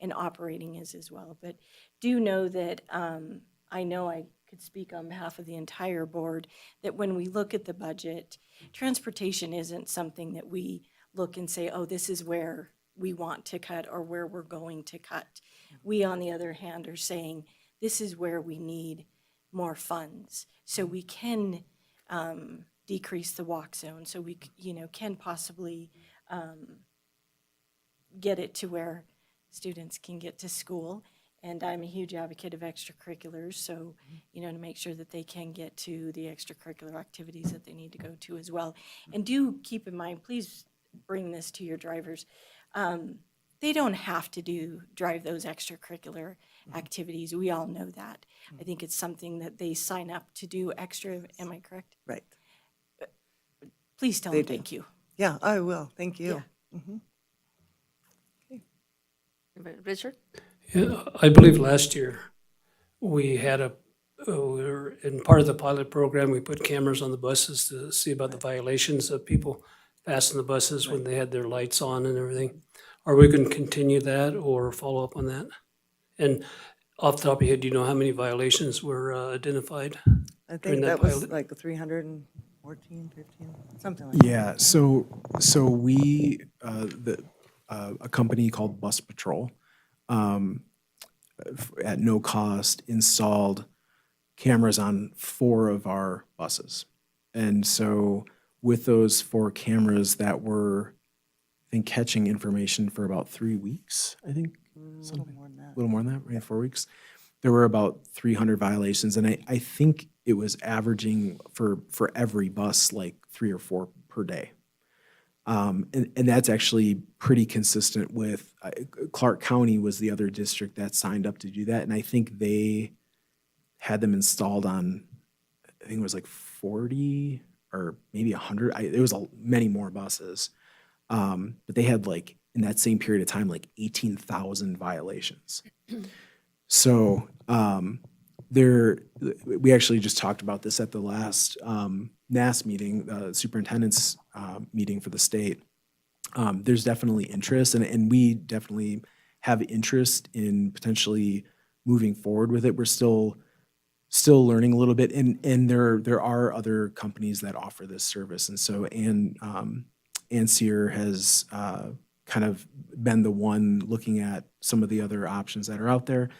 and operating is as well. But do know that, I know I could speak on behalf of the entire board, that when we look at the budget, transportation isn't something that we look and say, oh, this is where we want to cut or where we're going to cut. We, on the other hand, are saying, this is where we need more funds, so we can decrease the walk zone, so we, can possibly get it to where students can get to school. And I'm a huge advocate of extracurriculars, so, to make sure that they can get to the extracurricular activities that they need to go to as well. And do keep in mind, please bring this to your drivers. They don't have to drive those extracurricular activities. We all know that. I think it's something that they sign up to do extra. Am I correct? Right. Please tell They them do. thank you. Yeah, I will. Thank you. Richard? Yeah, I believe last year we had we were in part of the pilot program, we put cameras on the buses to see about the violations of people passing the buses when they had their lights on and everything. Are we going to continue that or follow up on that? And off the top of your head, do you know how many violations were identified? I During think that that was pilot? like 314, 15, something like that. Yeah, so we a company called Bus Patrol at no cost installed cameras on 4 of our buses. And so with those 4 cameras that were, I think, catching information for about 3 weeks, I think. A Something. little more than that. A little more than that, right? 4 weeks. There were about 300 violations, and I think it was averaging for every bus like 3 or 4 per day. And that's actually pretty consistent with Clark County was the other district that signed up to do that, and I think they had them installed on, I think it was like 40 or maybe 100. There was many more buses, but they had like in that same period of time like 18,000 violations. So we actually just talked about this at the last NAS meeting, superintendent's meeting for the state. There's definitely interest, and we definitely have interest in potentially moving forward with it. We're still learning a little bit, and there are other companies that offer this service, and so Ann Sear has kind of been the one looking at some of the other options that are out there,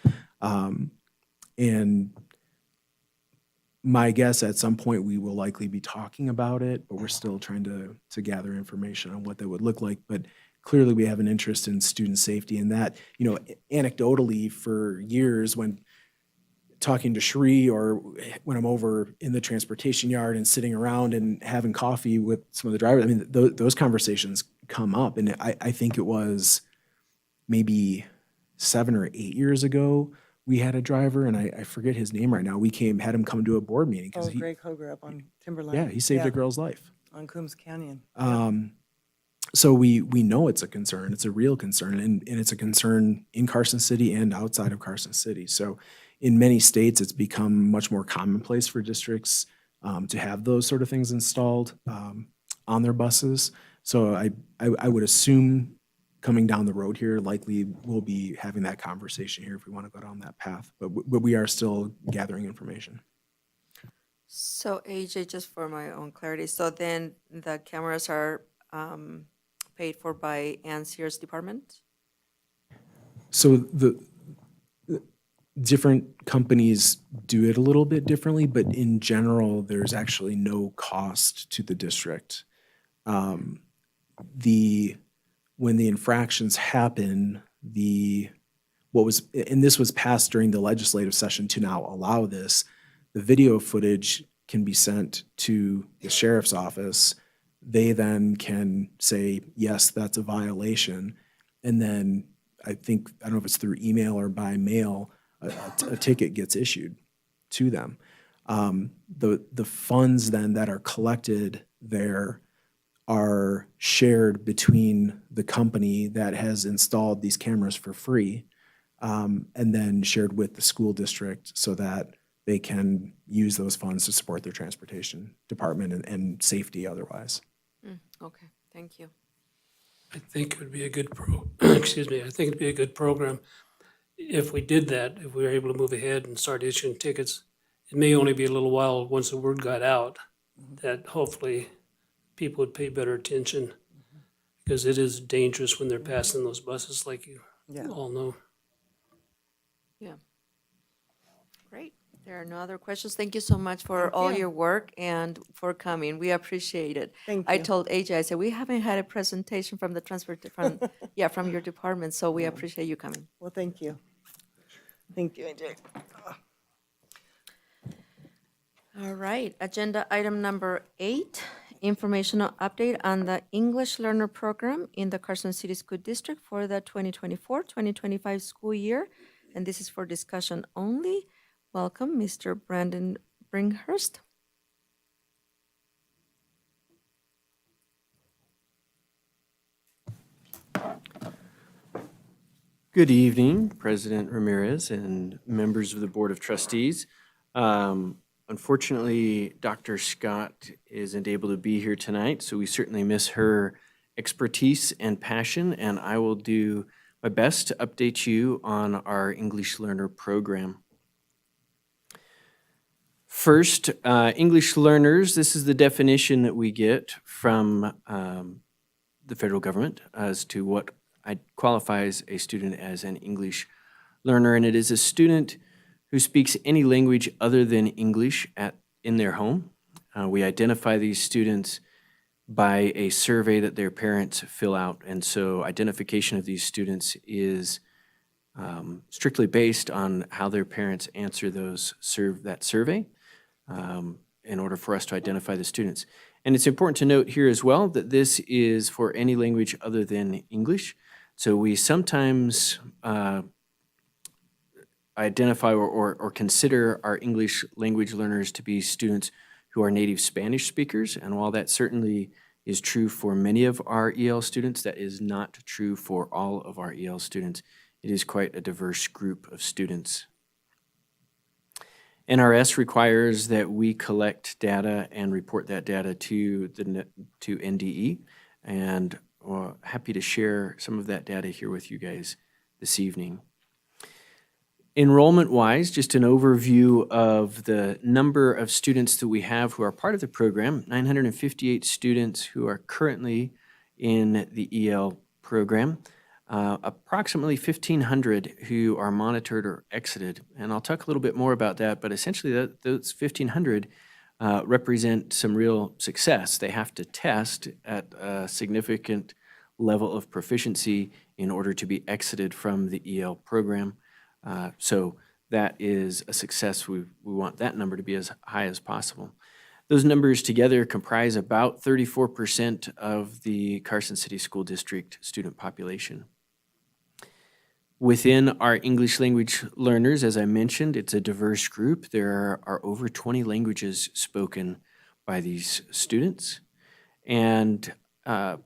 and my guess at some point we will likely be talking about it, but we're still trying to gather information on what that would look like. But clearly we have an interest in student safety, and that, anecdotally for years when talking to Shree or when I'm over in the transportation yard and sitting around and having coffee with some of the drivers, I mean, those conversations come up. And I think it was maybe 7 or 8 years ago, we had a driver, and I forget his name right now. We had him come to a board meeting Oh, because Greg Hoger up on Timberline. yeah, he saved a girl's life. On Coombs Canyon. So we know it's a concern. It's a real concern, and it's a concern in Carson City and outside of Carson City. So in many states, it's become much more commonplace for districts to have those sort of things installed on their buses. So I would assume coming down the road here, likely we'll be having that conversation here if we want to go down that path. But we are still gathering information. So AJ, just for my own clarity, so then the cameras are paid for by Ann Sears' department? So the different companies do it a little bit differently, but in general, there's actually no cost to the district. When the infractions happen, and this was passed during the legislative session to now allow this, the video footage can be sent to the sheriff's office. They then can say, yes, that's a violation. And then I don't know if it's through email or by mail, a ticket gets issued to them. The funds then that are collected there are shared between the company that has installed these cameras for free, and then shared with the school district so that they can use those funds to support their transportation department and safety otherwise. Okay, thank you. I think it would be a good excuse me, I think it'd be a good program if we did that, if we were able to move ahead and start issuing tickets. It may only be a little while once the word got out that hopefully people would pay better attention, because it is dangerous when they're passing those buses, like you all know. Yeah. Great. There are no other questions. Thank you so much for all your work and for coming. We appreciate it. Thank I you. told AJ, I said, we haven't had a presentation from the from your department, so we appreciate you coming. Well, thank you. Thank you, AJ. All right, agenda item number 8, informational update on the English Learner Program in the Carson City School District for the 2024-2025 school year. And this is for discussion only. Welcome, Mr. Brandon Bringhurst. Good evening, President Ramirez and members of the Board of Trustees. Unfortunately, Dr. Scott isn't able to be here tonight, so we certainly miss her expertise and passion, and I will do my best to update you on our English Learner Program. First, English learners, this is the definition that we get from the federal government as to what qualifies a student as an English learner, and it is a student who speaks any language other than English in their home. We identify these students by a survey that their parents fill out, and so identification of these students is strictly based on how their parents answer that survey in order for us to identify the students. And it's important to note here as well that this is for any language other than English. So we sometimes identify or consider our English language learners to be students who are native Spanish speakers. And while that certainly is true for many of our EL students, that is not true for all of our EL students. It is quite a diverse group of students. NRS requires that we collect data and report that data to NDE, and happy to share some of that data here with you guys this evening. Enrollment-wise, just an overview of the number of students that we have who are part of the program, 958 students who are currently in the EL program. approximately 1,500 who are monitored or exited. And I'll talk a little bit more about that, but essentially those 1,500 represent some real success. They have to test at a significant level of proficiency in order to be exited from the EL program. So that is a success. We want that number to be as high as possible. Those numbers together comprise about 34% of the Carson City School District student population. Within our English language learners, as I mentioned, it's a diverse group. There are over 20 languages spoken by these students. And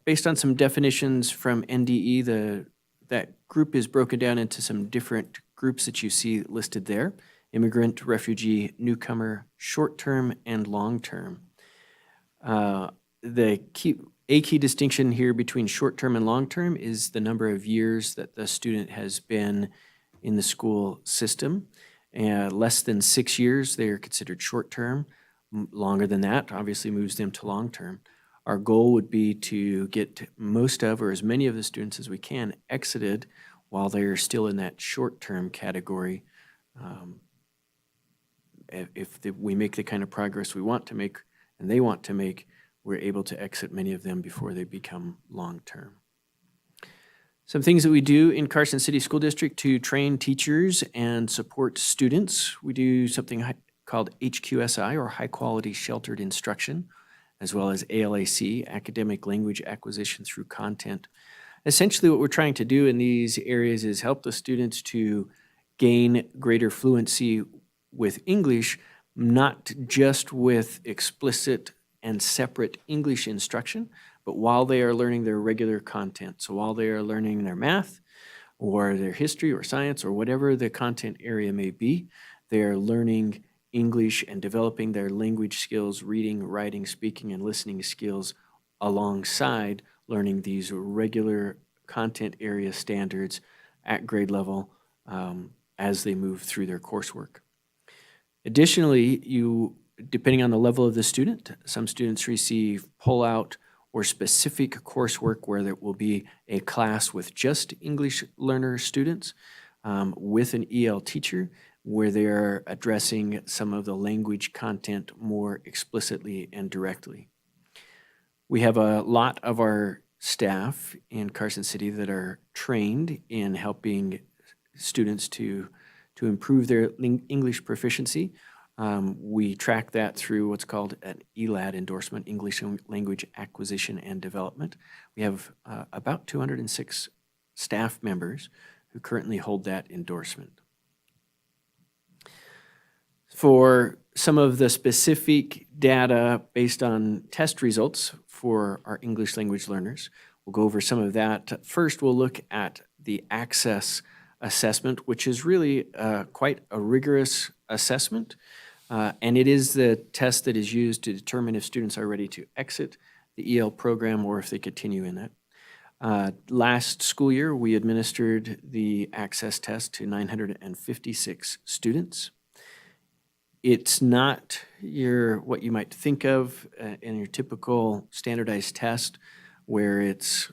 based on some definitions from NDE, that group is broken down into some different groups that you see listed there: immigrant, refugee, newcomer, short-term, and long-term. A key distinction here between short-term and long-term is the number of years that the student has been in the school system. Less than 6 years, they are considered short-term. Longer than that, obviously moves them to long-term. Our goal would be to get most of, or as many of the students as we can, exited while they are still in that short-term category. If we make the kind of progress we want to make and they want to make, we're able to exit many of them before they become long-term. Some things that we do in Carson City School District to train teachers and support students: we do something called HQSI, or High Quality Sheltered Instruction, as well as ALAC, Academic Language Acquisition Through Content. Essentially, what we're trying to do in these areas is help the students to gain greater fluency with English, not just with explicit and separate English instruction, but while they are learning their regular content. So while they are learning their math or their history or science or whatever the content area may be, they are learning English and developing their language skills, reading, writing, speaking, and listening skills alongside learning these regular content area standards at grade level as they move through their coursework. Additionally, depending on the level of the student, some students receive pull-out or specific coursework where there will be a class with just English learner students with an EL teacher, where they are addressing some of the language content more explicitly and directly. We have a lot of our staff in Carson City that are trained in helping students to improve their English proficiency. We track that through what's called an ELAD endorsement, English Language Acquisition and Development. We have about 206 staff members who currently hold that endorsement. For some of the specific data based on test results for our English language learners, we'll go over some of that. First, we'll look at the access assessment, which is really quite a rigorous assessment. And it is the test that is used to determine if students are ready to exit the EL program or if they continue in that. Last school year, we administered the access test to 956 students. It's not what you might think of in your typical standardized test, where it's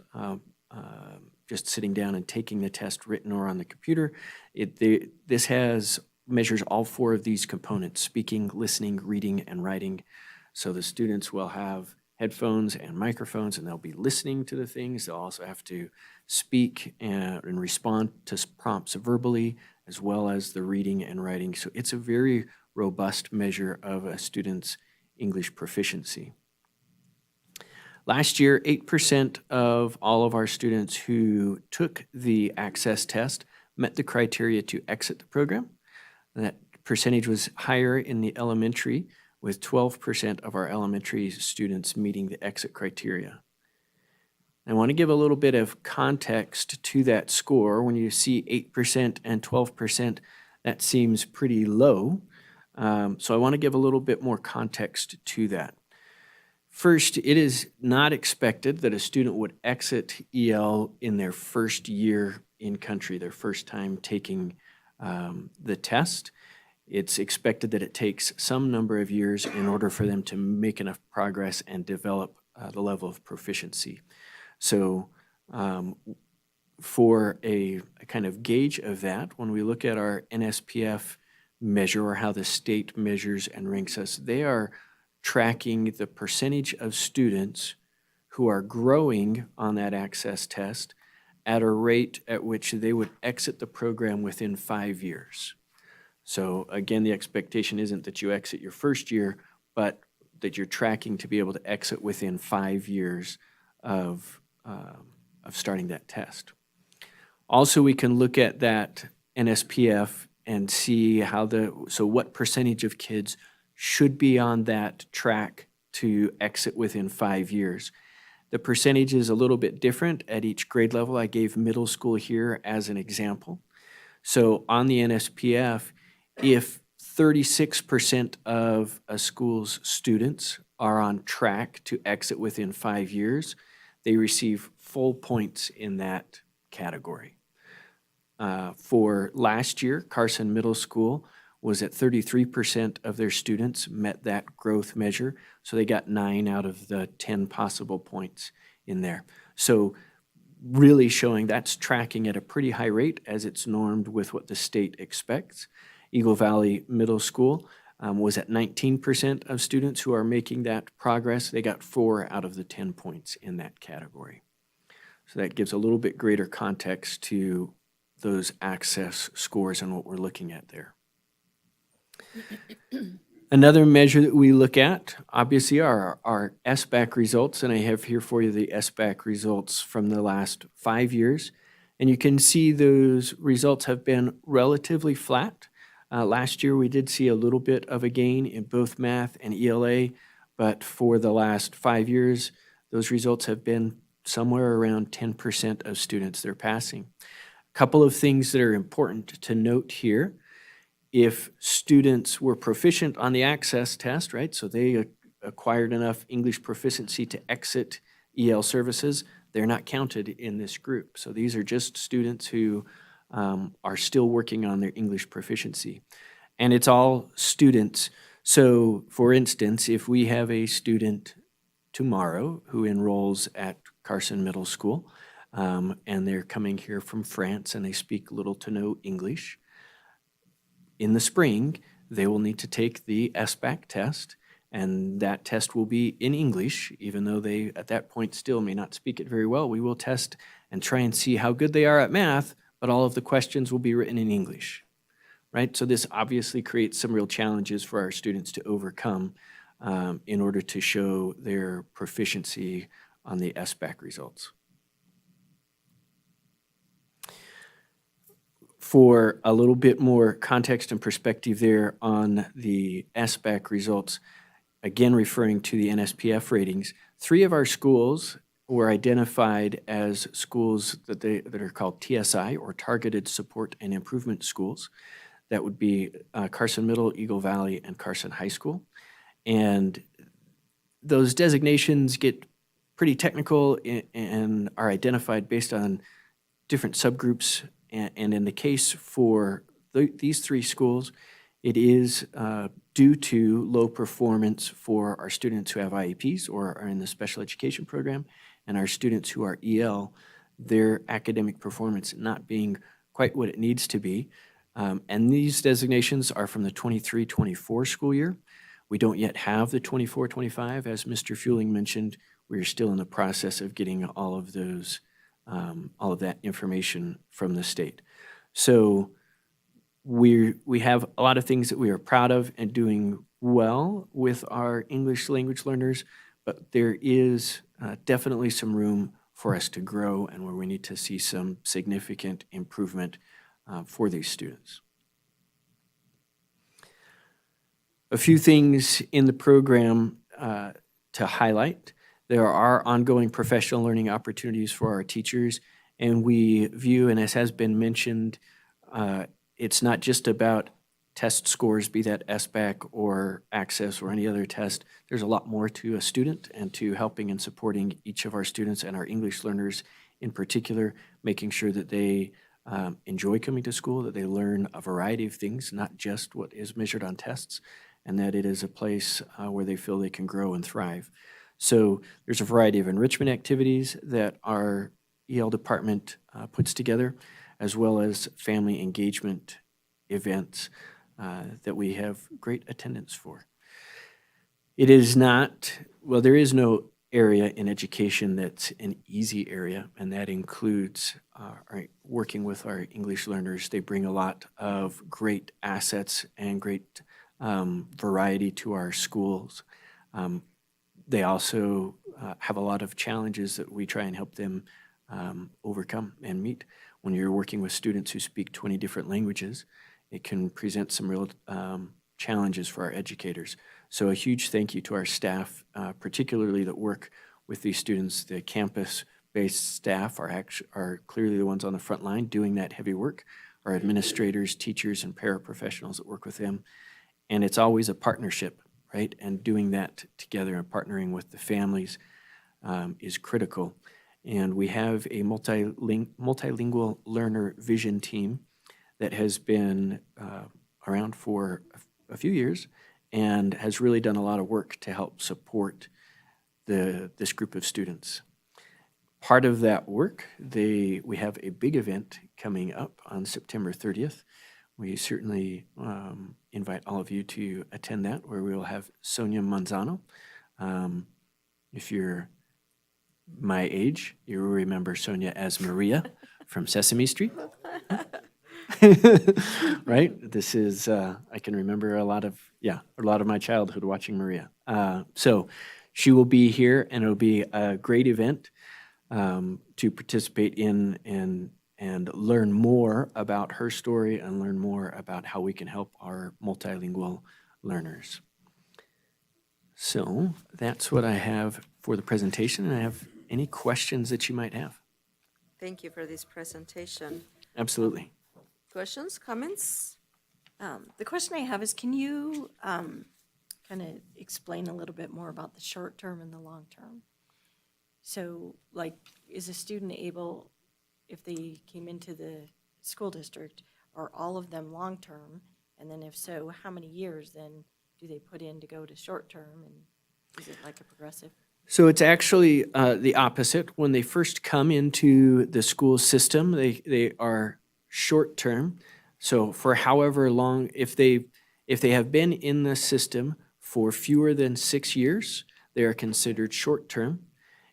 just sitting down and taking the test written or on the computer. This measures all 4 of these components: speaking, listening, reading, and writing. So the students will have headphones and microphones, and they'll be listening to the things. They'll also have to speak and respond to prompts verbally, as well as the reading and writing. So it's a very robust measure of a student's English proficiency. Last year, 8% of all of our students who took the access test met the criteria to exit the program. That percentage was higher in the elementary, with 12% of our elementary students meeting the exit criteria. I want to give a little bit of context to that score. When you see 8% and 12%, that seems pretty low. So I want to give a little bit more context to that. First, it is not expected that a student would exit EL in their first year in country, their first time taking the test. It's expected that it takes some number of years in order for them to make enough progress and develop the level of proficiency. So for a kind of gauge of that, when we look at our NSPF measure, or how the state measures and ranks us, they are tracking the percentage of students who are growing on that access test at a rate at which they would exit the program within 5 years. So again, the expectation isn't that you exit your first year, but that you're tracking to be able to exit within 5 years of starting that test. Also, we can look at that NSPF and see so what percentage of kids should be on that track to exit within 5 years. The percentage is a little bit different at each grade level. I gave middle school here as an example. So on the NSPF, if 36% of a school's students are on track to exit within 5 years, they receive full points in that category. For last year, Carson Middle School was at 33% of their students met that growth measure, so they got 9 out of the 10 possible points in there. So really showing that's tracking at a pretty high rate as it's normed with what the state expects. Eagle Valley Middle School was at 19% of students who are making that progress. They got 4 out of the 10 points in that category. So that gives a little bit greater context to those access scores and what we're looking at there. Another measure that we look at, obviously, are our SBAC results, and I have here for you the SBAC results from the last 5 years. And you can see those results have been relatively flat. Last year, we did see a little bit of a gain in both math and ELA, but for the last 5 years, those results have been somewhere around 10% of students they're passing. A couple of things that are important to note here. If students were proficient on the access test, right, so they acquired enough English proficiency to exit EL services, they're not counted in this group. So these are just students who are still working on their English proficiency. And it's all students. So for instance, if we have a student tomorrow who enrolls at Carson Middle School, and they're coming here from France and they speak little to no English, in the spring, they will need to take the SBAC test, and that test will be in English, even though they, at that point, still may not speak it very well. We will test and try and see how good they are at math, but all of the questions will be written in English, right? So this obviously creates some real challenges for our students to overcome in order to show their proficiency on the SBAC results. For a little bit more context and perspective there on the SBAC results, again referring to the NSPF ratings, 3 of our schools were identified as schools that are called TSI, or Targeted Support and Improvement Schools. That would be Carson Middle, Eagle Valley, and Carson High School. And those designations get pretty technical and are identified based on different subgroups. And in the case for these 3 schools, it is due to low performance for our students who have IEPs or are in the special education program, and our students who are EL, their academic performance not being quite what it needs to be. And these designations are from the 23-24 school year. We don't yet have the 24-25. As Mr. Fueling mentioned, we're still in the process of getting all of those all of that information from the state. So we have a lot of things that we are proud of and doing well with our English language learners, but there is definitely some room for us to grow and where we need to see some significant improvement for these students. A few things in the program to highlight. There are ongoing professional learning opportunities for our teachers, and we view, and as has been mentioned, it's not just about test scores, be that SBAC or Access or any other test. There's a lot more to a student and to helping and supporting each of our students and our English learners in particular, making sure that they enjoy coming to school, that they learn a variety of things, not just what is measured on tests, and that it is a place where they feel they can grow and thrive. So there's a variety of enrichment activities that our EL department puts together, as well as family engagement events that we have great attendance for. It is not, well, there is no area in education that's an easy area, and that includes working with our English learners. They bring a lot of great assets and great variety to our schools. They also have a lot of challenges that we try and help them overcome and meet. When you're working with students who speak 20 different languages, it can present some real challenges for our educators. So a huge thank you to our staff, particularly that work with these students. The campus-based staff are clearly the ones on the front line doing that heavy work. Our administrators, teachers, and paraprofessionals that work with them. And it's always a partnership, right? And doing that together and partnering with the families is critical. And we have a multilingual learner vision team that has been around for a few years and has really done a lot of work to help support this group of students. Part of that work, we have a big event coming up on September 30th. We certainly invite all of you to attend that, where we will have Sonia Manzano. If you're my age, you will remember Sonia as Maria from Sesame Street. Right? This is, I can remember a lot of my childhood watching Maria. So she will be here, and it'll be a great event to participate in and learn more about her story and learn more about how we can help our multilingual learners. So that's what I have for the presentation, and I have any questions that you might have. Thank you for this presentation. Absolutely. Questions, comments? The question I have is, can you kind of explain a little bit more about the short term and the long term? So, like, is a student able, if they came into the school district, are all of them long term? And then if so, how many years then do they put in to go to short term? And is it like a progressive? So it's actually the opposite. When they first come into the school system, they are short-term. So for however long, if they have been in the system for fewer than 6 years, they are considered short-term.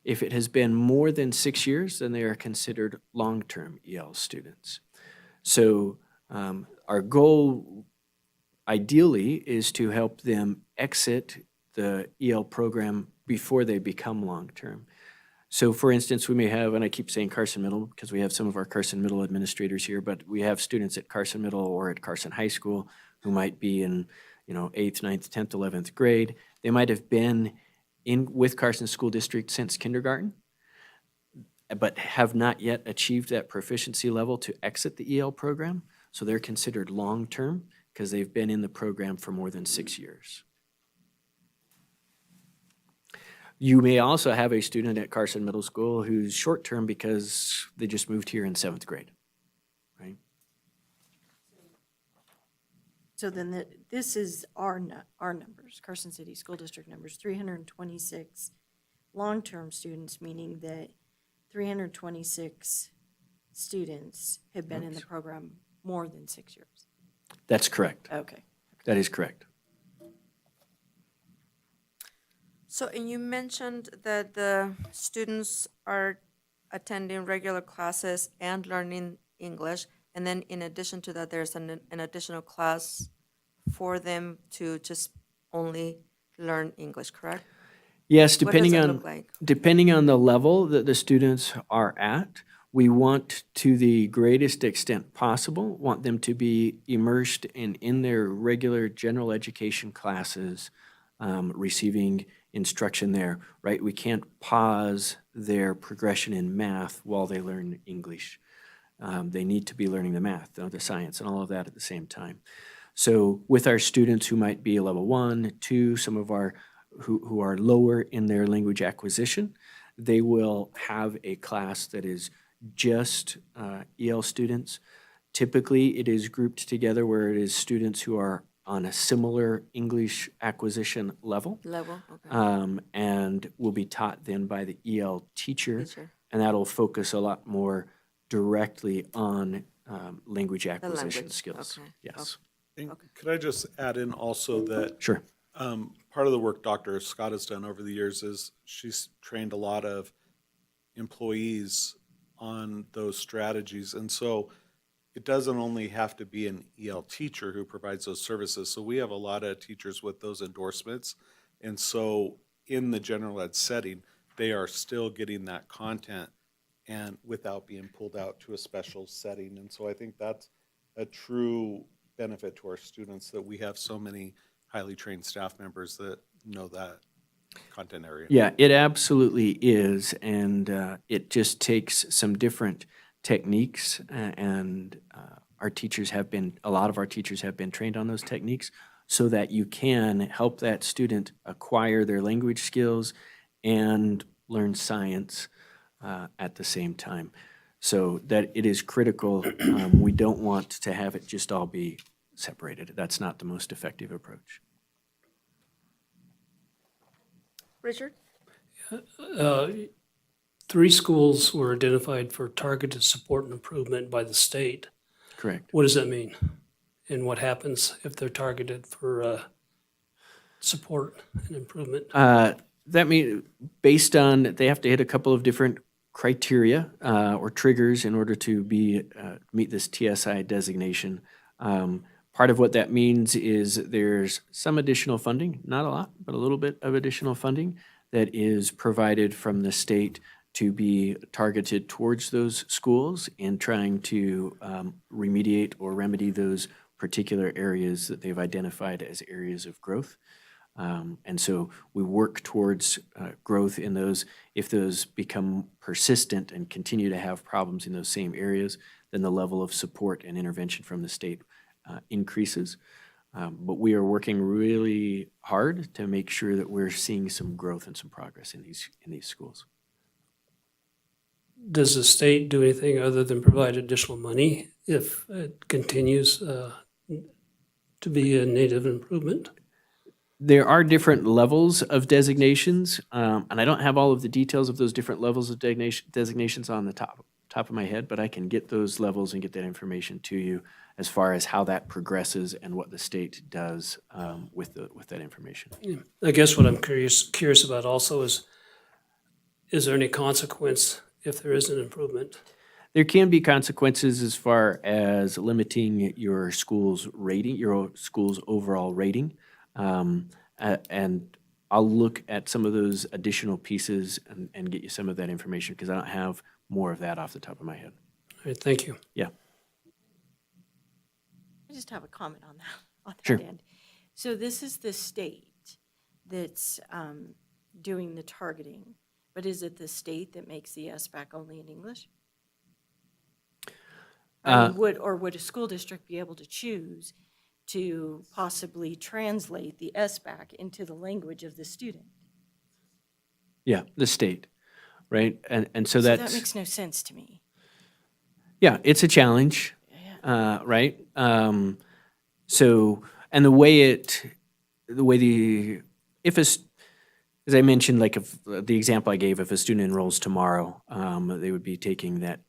If it has been more than 6 years, then they are considered long-term EL students. So our goal, ideally, is to help them exit the EL program before they become long-term. So for instance, we may have, and I keep saying Carson Middle because we have some of our Carson Middle administrators here, but we have students at Carson Middle or at Carson High School who might be in, 8th, 9th, 10th, 11th grade. They might have been with Carson School District since kindergarten, but have not yet achieved that proficiency level to exit the EL program. So they're considered long-term because they've been in the program for more than 6 years. You may also have a student at Carson Middle School who's short-term because they just moved here in 7th grade, right? So then this is our numbers, Carson City School District numbers, 326 long-term students, meaning that 326 students have been in the program more than 6 years. That's correct. Okay. That is correct. So, and you mentioned that the students are attending regular classes and learning English, and then in addition to that, there's an additional class for them to just only learn English, correct? Yes, What does depending that on look like? depending on the level that the students are at, we want to the greatest extent possible, want them to be immersed in their regular general education classes, receiving instruction there, right? We can't pause their progression in math while they learn English. They need to be learning the math, the science, and all of that at the same time. So with our students who might be level 1, 2, some of our who are lower in their language acquisition, they will have a class that is just EL students. Typically, it is grouped together where it is students who are on a similar English acquisition level. Okay. And will be taught then by the EL teacher. And that'll focus a lot more directly on language acquisition language, skills. okay, Yes. And could I just add in also that Sure. part of the work Dr. Scott has done over the years is she's trained a lot of employees on those strategies. And so it doesn't only have to be an EL teacher who provides those services. So we have a lot of teachers with those endorsements. And so in the general ed setting, they are still getting that content and without being pulled out to a special setting. And so I think that's a true benefit to our students that we have so many highly trained staff members that know that content area. Yeah, it absolutely is, and it just takes some different techniques, and a lot of our teachers have been trained on those techniques so that you can help that student acquire their language skills and learn science at the same time. So that it is critical. We don't want to have it just all be separated. That's not the most effective approach. Richard? 3 schools were identified for targeted support and improvement by the state. Correct. What does that mean? And what happens if they're targeted for support and improvement? That means, based on, they have to hit a couple of different criteria or triggers in order to meet this TSI designation. Part of what that means is there's some additional funding, not a lot, but a little bit of additional funding that is provided from the state to be targeted towards those schools in trying to remediate or remedy those particular areas that they've identified as areas of growth. And so we work towards growth in those. If those become persistent and continue to have problems in those same areas, then the level of support and intervention from the state increases. But we are working really hard to make sure that we're seeing some growth and some progress in these schools. Does the state do anything other than provide additional money if it continues to be a native improvement? There are different levels of designations, and I don't have all of the details of those different levels of designations on the top of my head, but I can get those levels and get that information to you as far as how that progresses and what the state does with that information. Yeah. I guess what I'm curious about also is there any consequence if there is an improvement? There can be consequences as far as limiting your school's rating, your school's overall rating. And I'll look at some of those additional pieces and get you some of that information because I don't have more of that off the top of my head. All right, thank you. Yeah. I just have a comment on that Sure. end. So this is the state that's doing the targeting, but is it the state that makes the SBAC only in English? I mean, would a school district be able to choose to possibly translate the SBAC into the language of the student? Yeah, the state, right? And so So that's, that makes no sense to me. yeah, it's a challenge, Yeah. right? So, and if as I mentioned, like if the example I gave, if a student enrolls tomorrow, they would be taking that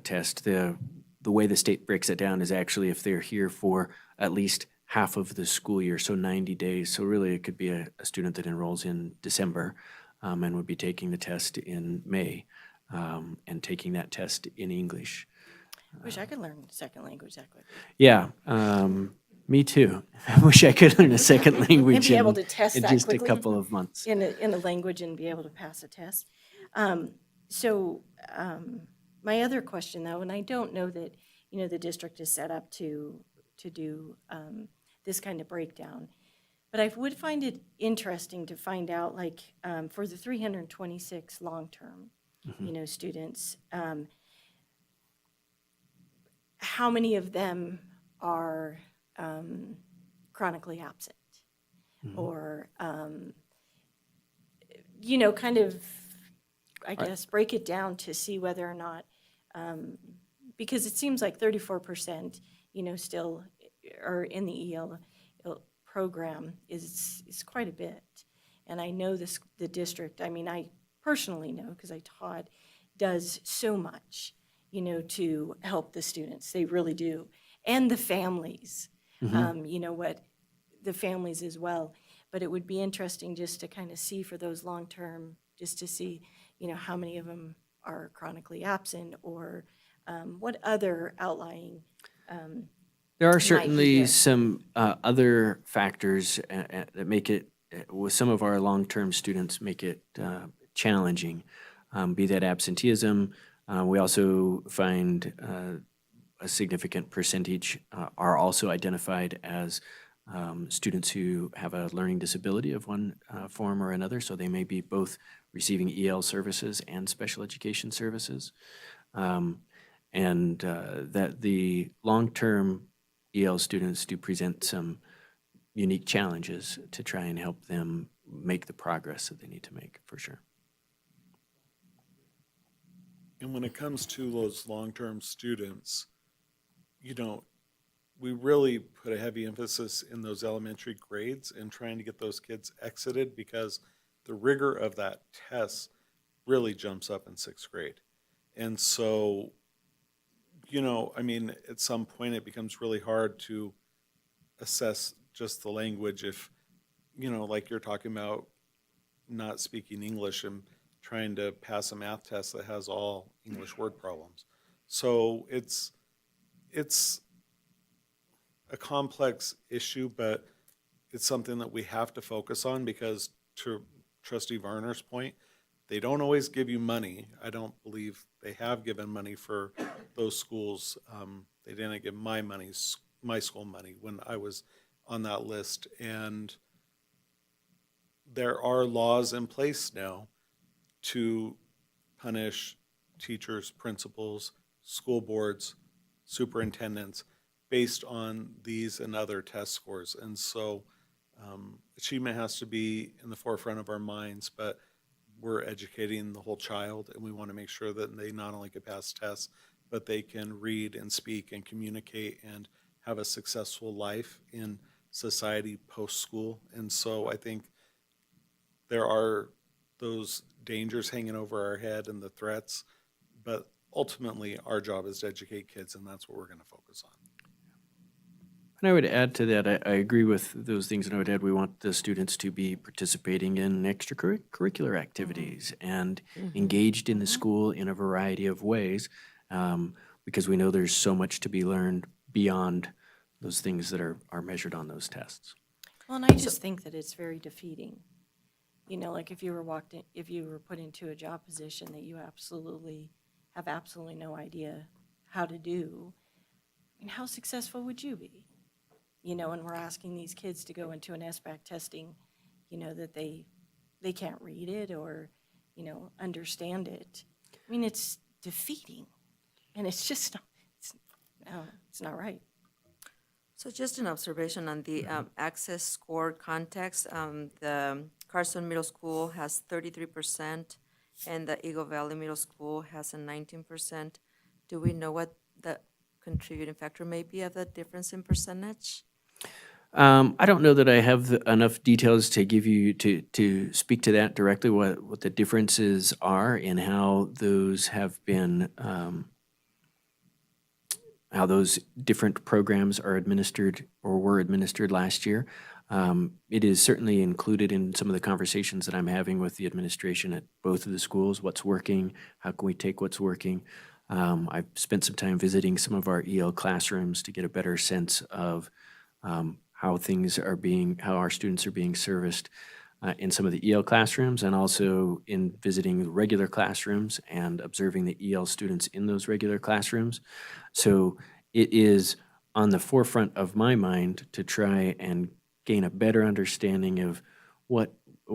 test. The way the state breaks it down is actually if they're here for at least half of the school year, so 90 days. So really it could be a student that enrolls in December and would be taking the test in May and taking that test in English. Wish I could learn a second language that quickly. Yeah, me too. I wish I could learn a second language And be able to test in that just quickly. a couple of months. In a language and be able to pass a test. My other question though, and I don't know that, the district is set up to do this kind of breakdown, but I would find it interesting to find out, like, for the 326 long-term, students, how many of them are chronically absent? Or, kind of, I guess, break it down to see whether or not, because it seems like 34%, still are in the EL program is quite a bit. And I know the district, I mean, I personally know because I taught, does so much, to help the students. They really do. And the families, the families as well. But it would be interesting just to kind of see for those long-term, just to see, how many of them are chronically absent or what other outlying. There are might be certainly there. some other factors that make it, with some of our long-term students, make it challenging, be that absenteeism. We also find a significant percentage are also identified as students who have a learning disability of one form or another, so they may be both receiving EL services and special education services. And that the long-term EL students do present some unique challenges to try and help them make the progress that they need to make, for sure. And when it comes to those long-term students, we really put a heavy emphasis in those elementary grades and trying to get those kids exited because the rigor of that test really jumps up in sixth grade. And so, at some point it becomes really hard to assess just the language if, like you're talking about not speaking English and trying to pass a math test that has all English word problems. So it's a complex issue, but it's something that we have to focus on because, to Trustee Varner's point, they don't always give you money. I don't believe they have given money for those schools. They didn't give my school money when I was on that list. And there are laws in place now to punish teachers, principals, school boards, superintendents based on these and other test scores. And so achievement has to be in the forefront of our minds, but we're educating the whole child, and we want to make sure that they not only can pass tests, but they can read and speak and communicate and have a successful life in society post-school. And so I think there are those dangers hanging over our head and the threats, but ultimately our job is to educate kids, and that's what we're going to focus on. And I would add to that, I agree with those things, and I would add we want the students to be participating in extracurricular activities and engaged in the school in a variety of ways, because we know there's so much to be learned beyond those things that are measured on those tests. Well, and I just think that it's very defeating. Like if you were put into a job position that you have absolutely no idea how to do, how successful would you be? And we're asking these kids to go into an SBAC testing, that they can't read it or, understand it. It's defeating, and it's just, it's not right. So just an observation on the access score context. The Carson Middle School has 33%, and the Eagle Valley Middle School has a 19%. Do we know what the contributing factor may be of the difference in percentage? I don't know that I have enough details to give you to speak to that directly. What the differences are in how those have been, how those different programs are administered or were administered last year. It is certainly included in some of the conversations that I'm having with the administration at both of the schools. What's working? How can we take what's working? I've spent some time visiting some of our EL classrooms to get a better sense of how our students are being serviced in some of the EL classrooms, and also in visiting the regular classrooms and observing the EL students in those regular classrooms. So it is on the forefront of my mind to try and gain a better understanding of what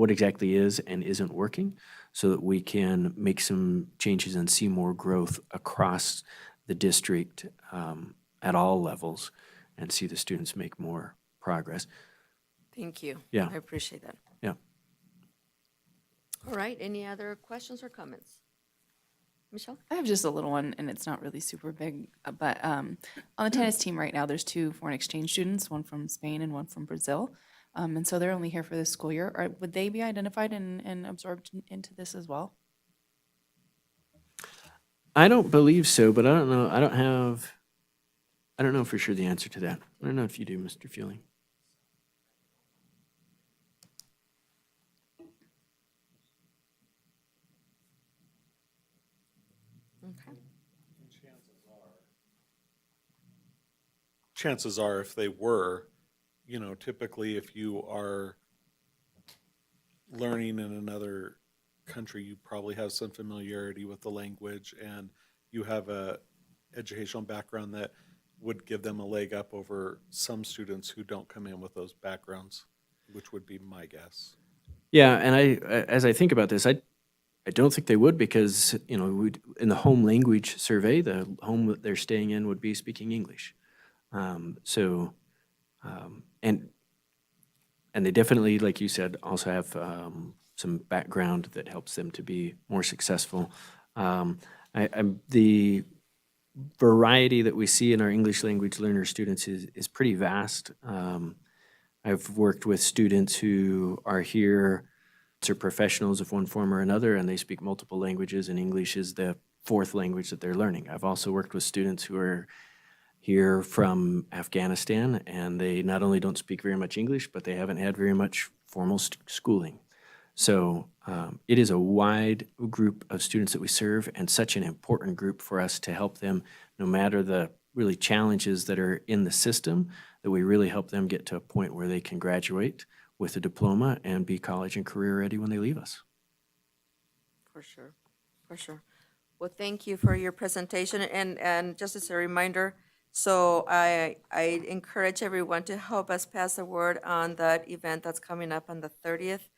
exactly is and isn't working, so that we can make some changes and see more growth across the district at all levels, and see the students make more progress. Thank you. Yeah. I appreciate that. Yeah. All right, any other questions or comments? Michelle? I have just a little one, and it's not really super big, but on the tennis team right now, there's 2 foreign exchange students, one from Spain and one from Brazil. And so they're only here for this school year. Would they be identified and absorbed into this as well? I don't believe so, but I don't know. I don't know for sure the answer to that. I don't know if you do, Mr. Fueling. Okay. Chances are, if they were, typically if you are learning in another country, you probably have some familiarity with the language and you have a educational background that would give them a leg up over some students who don't come in with those backgrounds, which would be my guess. Yeah, and as I think about this, I don't think they would because, in the home language survey, the home that they're staying in would be speaking English. So, and they definitely, like you said, also have some background that helps them to be more successful. The variety that we see in our English language learner students is pretty vast. I've worked with students who are here, are professionals of one form or another, and they speak multiple languages, and English is the fourth language that they're learning. I've also worked with students who are here from Afghanistan, and they not only don't speak very much English, but they haven't had very much formal schooling. So it is a wide group of students that we serve, and such an important group for us to help them, no matter the really challenges that are in the system, that we really help them get to a point where they can graduate with a diploma and be college and career ready when they leave us. For sure, for sure. Well, thank you for your presentation, and just as a reminder, so I encourage everyone to help us pass the word on that event that's coming up on the 30th.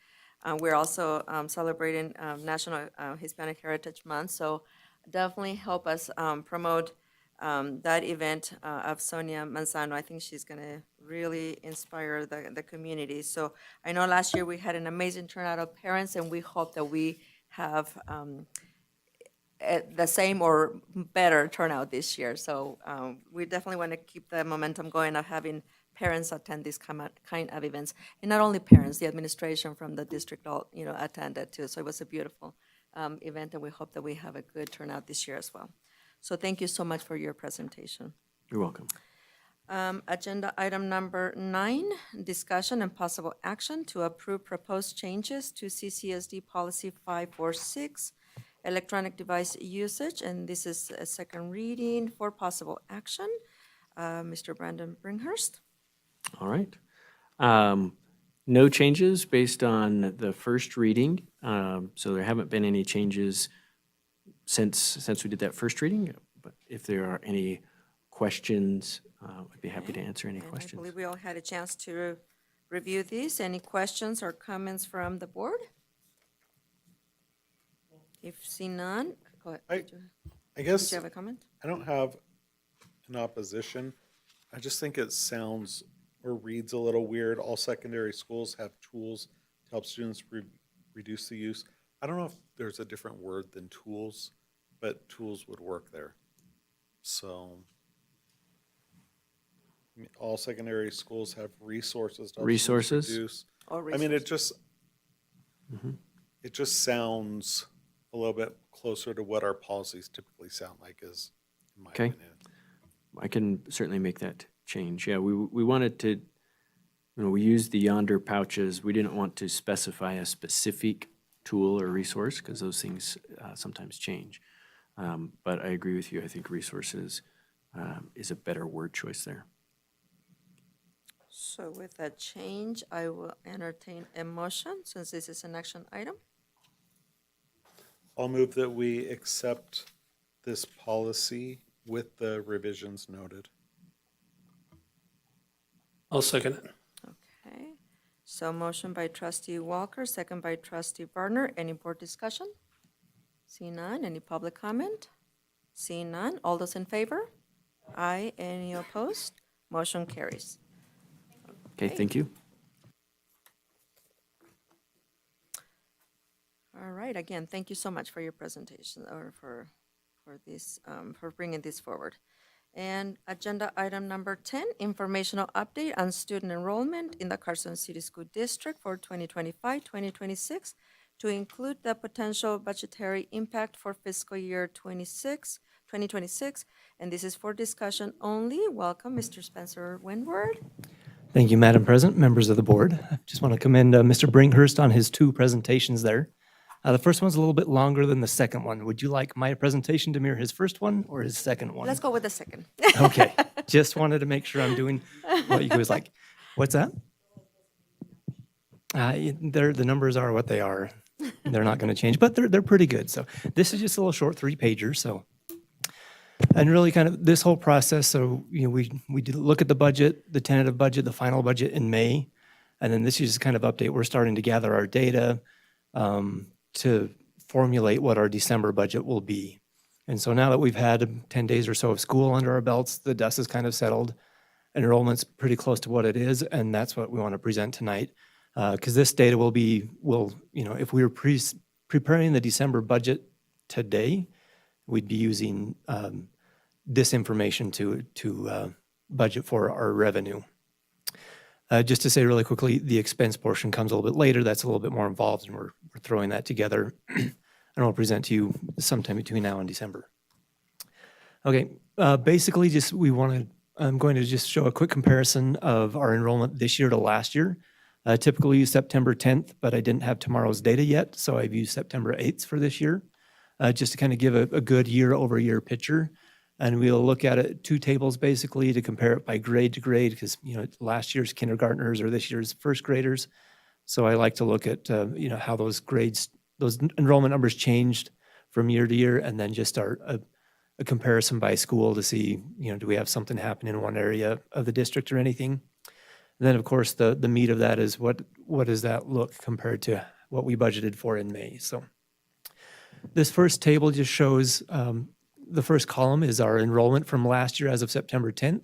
We're also celebrating National Hispanic Heritage Month, so definitely help us promote that event of Sonia Manzano. I think she's gonna really inspire the community. So I know last year we had an amazing turnout of parents, and we hope that we have the same or better turnout this year. So we definitely want to keep the momentum going of having parents attend these kind of events. And not only parents, the administration from the district all, attended too. So it was a beautiful event, and we hope that we have a good turnout this year as well. So thank you so much for your presentation. You're welcome. Agenda item number 9, discussion and possible action to approve proposed changes to CCSD policy 546, electronic device usage, and this is a second reading for possible action. Mr. Brandon Bringhurst. All right. No changes based on the first reading. So there haven't been any changes since we did that first reading. But if there are any questions, I'd be happy to answer any And I questions. believe we all had a chance to review these. Any questions or comments from the board? If see none, go ahead. I Did guess you have a comment? I don't have an opposition. I just think it sounds or reads a little weird. All secondary schools have tools to help students reduce the use. I don't know if there's a different word than tools, but tools would work there. So all secondary schools have resources to help students Resources? reduce. Or I mean, resources? it just sounds a little bit closer to what our policies typically sound like, is in my Okay. opinion. I can certainly make that change. Yeah, we wanted to, we used the Yonder pouches. We didn't want to specify a specific tool or resource because those things sometimes change. But I agree with you. I think resources is a better word choice there. So with that change, I will entertain a motion, since this is an action item. I'll move that we accept this policy with the revisions noted. I'll second it. Okay, so motion by trustee Walker, second by trustee Barner. Any board discussion? Seeing none, any public comment? Seeing none, all those in favor? Aye, any opposed? Motion carries. Okay, thank you. All right, again, thank you so much for your presentation, or for this, for bringing this forward. And agenda item number 10, informational update on student enrollment in the Carson City School District for 2025-2026. to include the potential budgetary impact for fiscal year 2026, and this is for discussion only. Welcome, Mr. Spencer Windward. Thank you, Madam President, members of the board. I just want to commend Mr. Brinkhurst on his 2 presentations there. The first one's a little bit longer than the second one. Would you like my presentation to mirror his first one or his second one? Let's go with the second. Okay, just wanted to make sure I'm doing what you guys like. What's that? The numbers are what they are. They're not going to change, but they're pretty good. So this is just a little short 3-pager. So, and really kind of this whole process. So we did look at the budget, the tentative budget, the final budget in May, and then this is just kind of update. We're starting to gather our data to formulate what our December budget will be. And so now that we've had 10 days or so of school under our belts, the dust is kind of settled. Enrollment's pretty close to what it is, and that's what we want to present tonight. Because this data will, if we were preparing the December budget today, we'd be using this information to budget for our revenue. Just to say really quickly, the expense portion comes a little bit later. That's a little bit more involved, and we're throwing that together. And I'll present to you sometime between now and December. Okay, basically I'm going to just show a quick comparison of our enrollment this year to last year. Typically use September 10th, but I didn't have tomorrow's data yet, so I've used September 8th for this year, just to kind of give a good year-over-year picture. And we'll look at it 2 tables basically to compare it by grade to grade, because last year's kindergartners or this year's first graders. So I like to look at how those enrollment numbers changed from year to year, and then just start a comparison by school to see do we have something happen in one area of the district or anything. And then of course the meat of that is what does that look compared to what we budgeted for in May. So this first table just shows the first column is our enrollment from last year as of September 10th.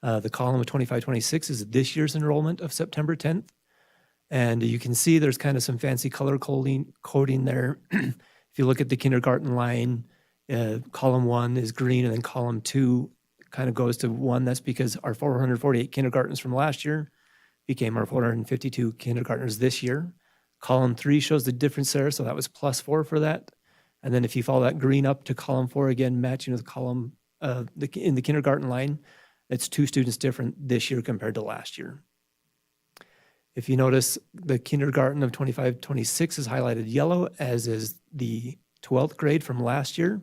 The column of 25-26 is this year's enrollment of September 10th. And you can see there's kind of some fancy color coding there. If you look at the kindergarten line, column 1 is green, and then column 2 kind of goes to 1. That's because our 448 kindergartners from last year became our 452 kindergartners this year. Column 3 shows the difference there, so that was +4 for that. And then if you follow that green up to column 4, again, matching with column in the kindergarten line, it's 2 students different this year compared to last year. If you notice, the kindergarten of 25-26 is highlighted yellow, as is the 12th grade from last year.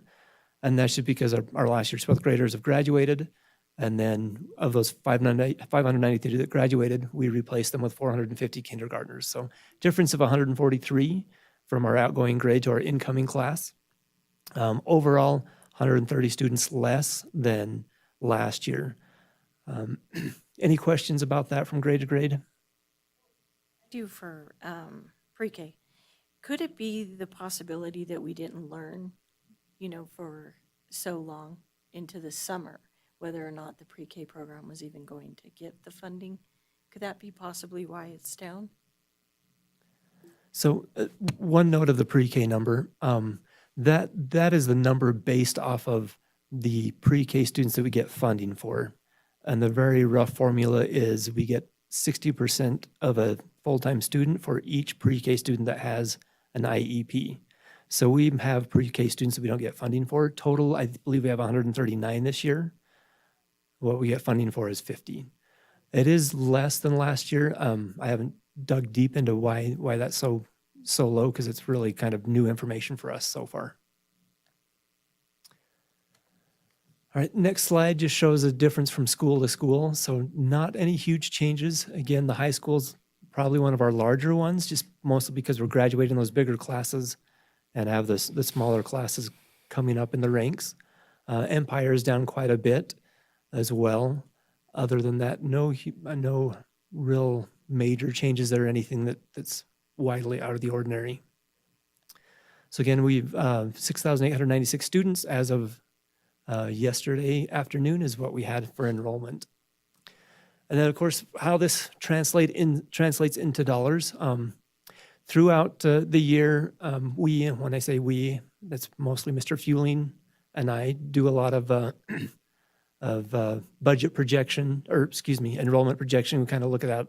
And that's just because our last year's 12th graders have graduated. And then of those 593 that graduated, we replaced them with 450 kindergartners. So difference of 143 from our outgoing grade to our incoming class. Overall, 130 students less than last year. Any questions about that from grade to grade? Do for pre-K. Could it be the possibility that we didn't learn, for so long into the summer, whether or not the pre-K program was even going to get the funding? Could that be possibly why it's down? So one note of the pre-K number, that is the number based off of the pre-K students that we get funding for. And the very rough formula is we get 60% of a full-time student for each pre-K student that has an IEP. So we have pre-K students that we don't get funding for. Total, I believe we have 139 this year. What we get funding for is 50. It is less than last year. I haven't dug deep into why that's so low, because it's really kind of new information for us so far. All right, next slide just shows a difference from school to school. So not any huge changes. Again, the high school's probably one of our larger ones, just mostly because we're graduating those bigger classes and have the smaller classes coming up in the ranks. Empire is down quite a bit as well. Other than that, no real major changes there, anything that's widely out of the ordinary. So again, we've 6,896 students as of yesterday afternoon is what we had for enrollment. And then, of course, how this translates into dollars. Throughout the year, when I say we, that's mostly Mr. Fueling and I do a lot of budget projection, enrollment projection. We kind of look at that,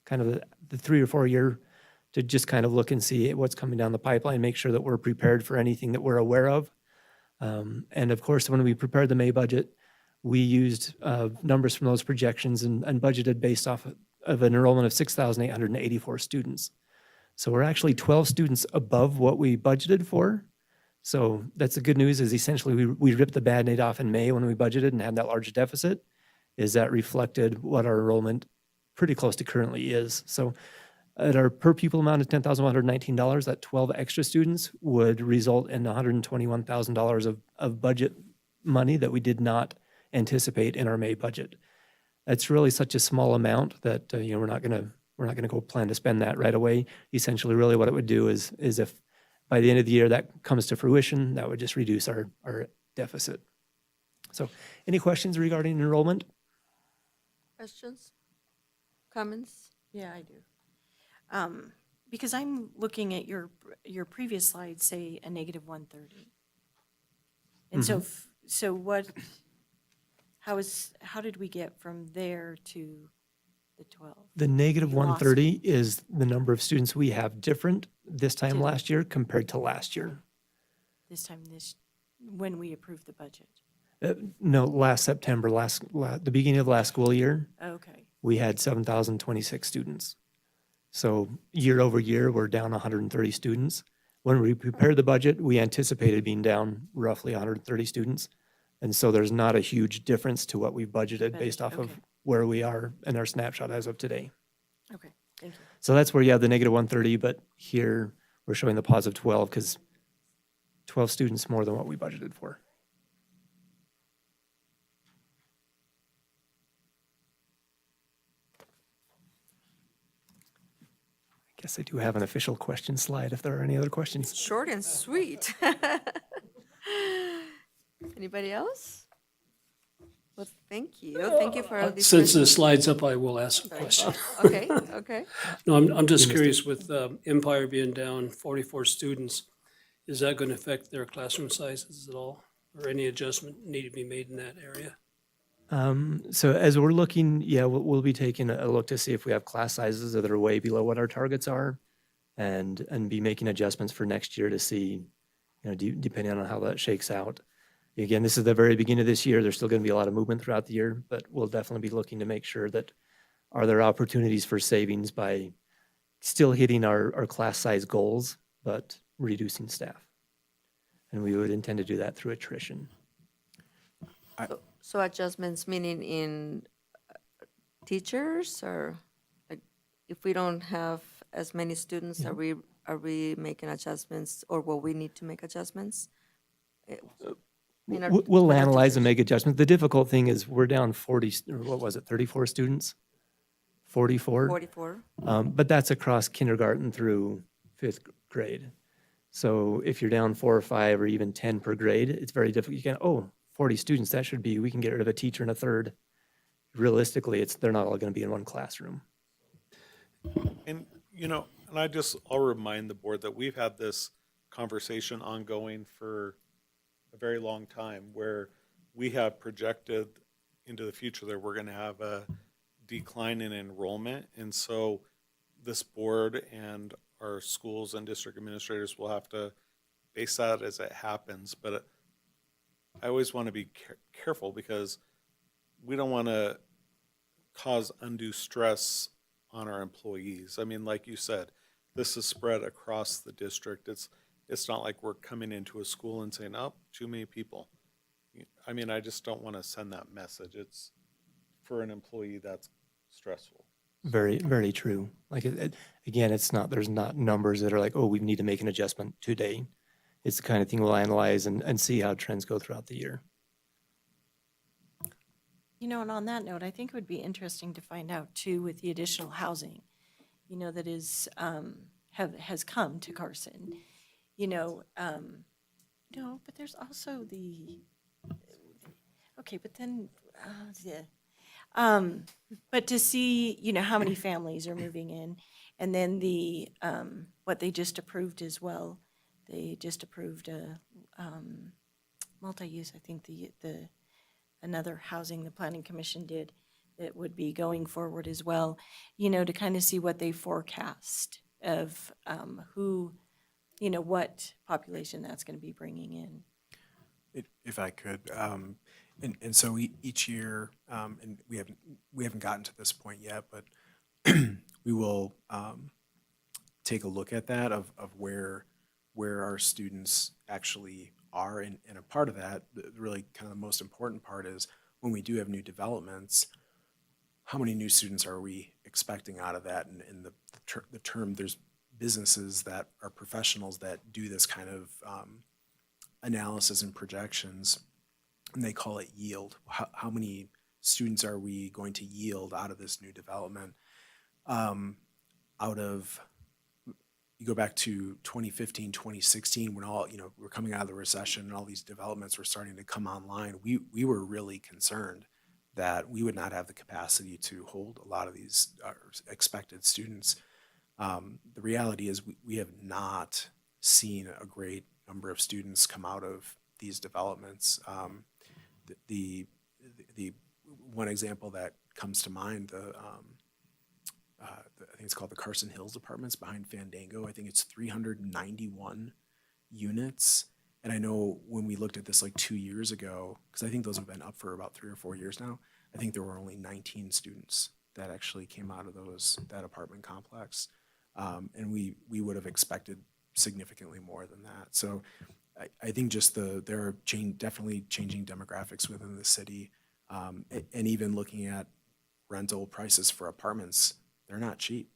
kind of the 3 or 4 year to just kind of look and see what's coming down the pipeline, make sure that we're prepared for anything that we're aware of. And of course, when we prepared the May budget, we used numbers from those projections and budgeted based off of an enrollment of 6,884 students. So we're actually 12 students above what we budgeted for. So that's the good news, is essentially we ripped the Band-Aid off in May when we budgeted and had that large deficit, is that reflected what our enrollment pretty close to currently is. So at our per pupil amount of $10,119, that 12 extra students would result in $121,000 of budget money that we did not anticipate in our May budget. That's really such a small amount that we're not gonna go plan to spend that right away. Essentially, really what it would do is if by the end of the year that comes to fruition, that would just reduce our deficit. So any questions regarding enrollment? Questions? Comments? Yeah, I do. Because I'm looking at your previous slide, say a negative 130. And so, so what, how did we get from there to the 12? The negative You lost 130 is the number of students we have different this time Different. last year compared to last year. When we approved the budget. No, last September, the beginning of last school year, Okay, we had 7,026 students. So year over year, we're down 130 students. When we prepared the budget, we anticipated being down roughly 130 students. And so there's not a huge difference to what we budgeted based off of okay. where we are in our snapshot as of today. okay, thank you. So that's where you have the negative 130, but here we're showing the positive 12 because 12 students more than what we budgeted for. I guess I do have an official question slide if there are any other questions. Short and sweet. Anybody else? Well, thank you. Thank you for this. Since the slide's up, I will ask a question. Okay, okay. No, I'm just curious with Empire being down 44 students, is that going to affect their classroom sizes at all? Or any adjustment need to be made in that area? So as we're looking, yeah, we'll be taking a look to see if we have class sizes that are way below what our targets are and be making adjustments for next year to see, depending on how that shakes out. Again, this is the very beginning of this year. There's still going to be a lot of movement throughout the year, but we'll definitely be looking to make sure that are there opportunities for savings by still hitting our class size goals, but reducing staff. And we would intend to do that through attrition. So adjustments meaning in teachers, or like if we don't have as many students, are we making adjustments, or will we need to make adjustments? We'll analyze and make adjustments. The difficult thing is we're down 40, or what was it, 34 students? 44? 44. But that's across kindergarten through fifth grade. So if you're down 4 or 5 or even 10 per grade, it's very difficult. You can, 40 students, that should be, we can get rid of a teacher in a third. Realistically, they're not all going to be in one classroom. And, I'll remind the board that we've had this conversation ongoing for a very long time, where we have projected into the future that we're going to have a decline in enrollment. And so this board and our schools and district administrators will have to face that as it happens. But I always want to be careful, because we don't want to cause undue stress on our employees. I mean, like you said, this is spread across the district. It's not like we're coming into a school and saying, oh, too many people. I mean, I just don't want to send that message. It's, for an employee, that's stressful. Very, very true. Like, again, there's not numbers that are like, we need to make an adjustment today. It's the kind of thing we'll analyze and see how trends go throughout the year. And on that note, I think it would be interesting to find out too, with the additional housing, that is, has come to Carson, but there's also but then, but to see, how many families are moving in, and then the, what they just approved as well. They just approved a multi-use, I think another housing the Planning Commission did that would be going forward as well, to kind of see what they forecast of who, what population that's going to be bringing in. If I could, and so each year, and we haven't gotten to this point yet, but we will take a look at that of where our students actually are, and a part of that, really kind of the most important part is when we do have new developments, how many new students are we expecting out of that? And the term, there's businesses that are professionals that do this kind of analysis and projections, and they call it yield. How many students are we going to yield out of this new development? You go back to 2015, 2016, when we're coming out of the recession and all these developments were starting to come online, we were really concerned that we would not have the capacity to hold a lot of these expected students. The reality is we have not seen a great number of students come out of these developments. The one example that comes to mind, I think it's called the Carson Hills Apartments behind Fandango. I think it's 391 units. And I know when we looked at this like 2 years ago, because I think those have been up for about 3 or 4 years now, I think there were only 19 students that actually came out of that apartment complex. And we would have expected significantly more than that. So I think just there are definitely changing demographics within the city. And even looking at rental prices for apartments, they're not cheap,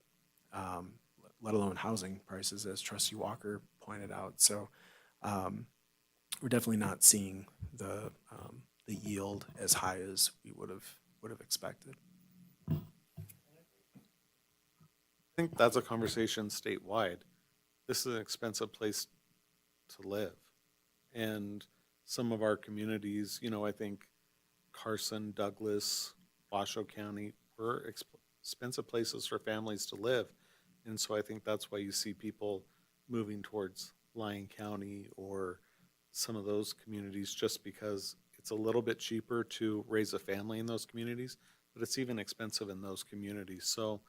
let alone housing prices, as Trustee Walker pointed out. So we're definitely not seeing the yield as high as we would have expected. I think that's a conversation statewide. This is an expensive place to live. And some of our communities, I think Carson, Douglas, Washoe County, were expensive places for families to live. And so I think that's why you see people moving towards Lyon County or some of those communities, just because it's a little bit cheaper to raise a family in those communities, but it's even expensive in those communities. So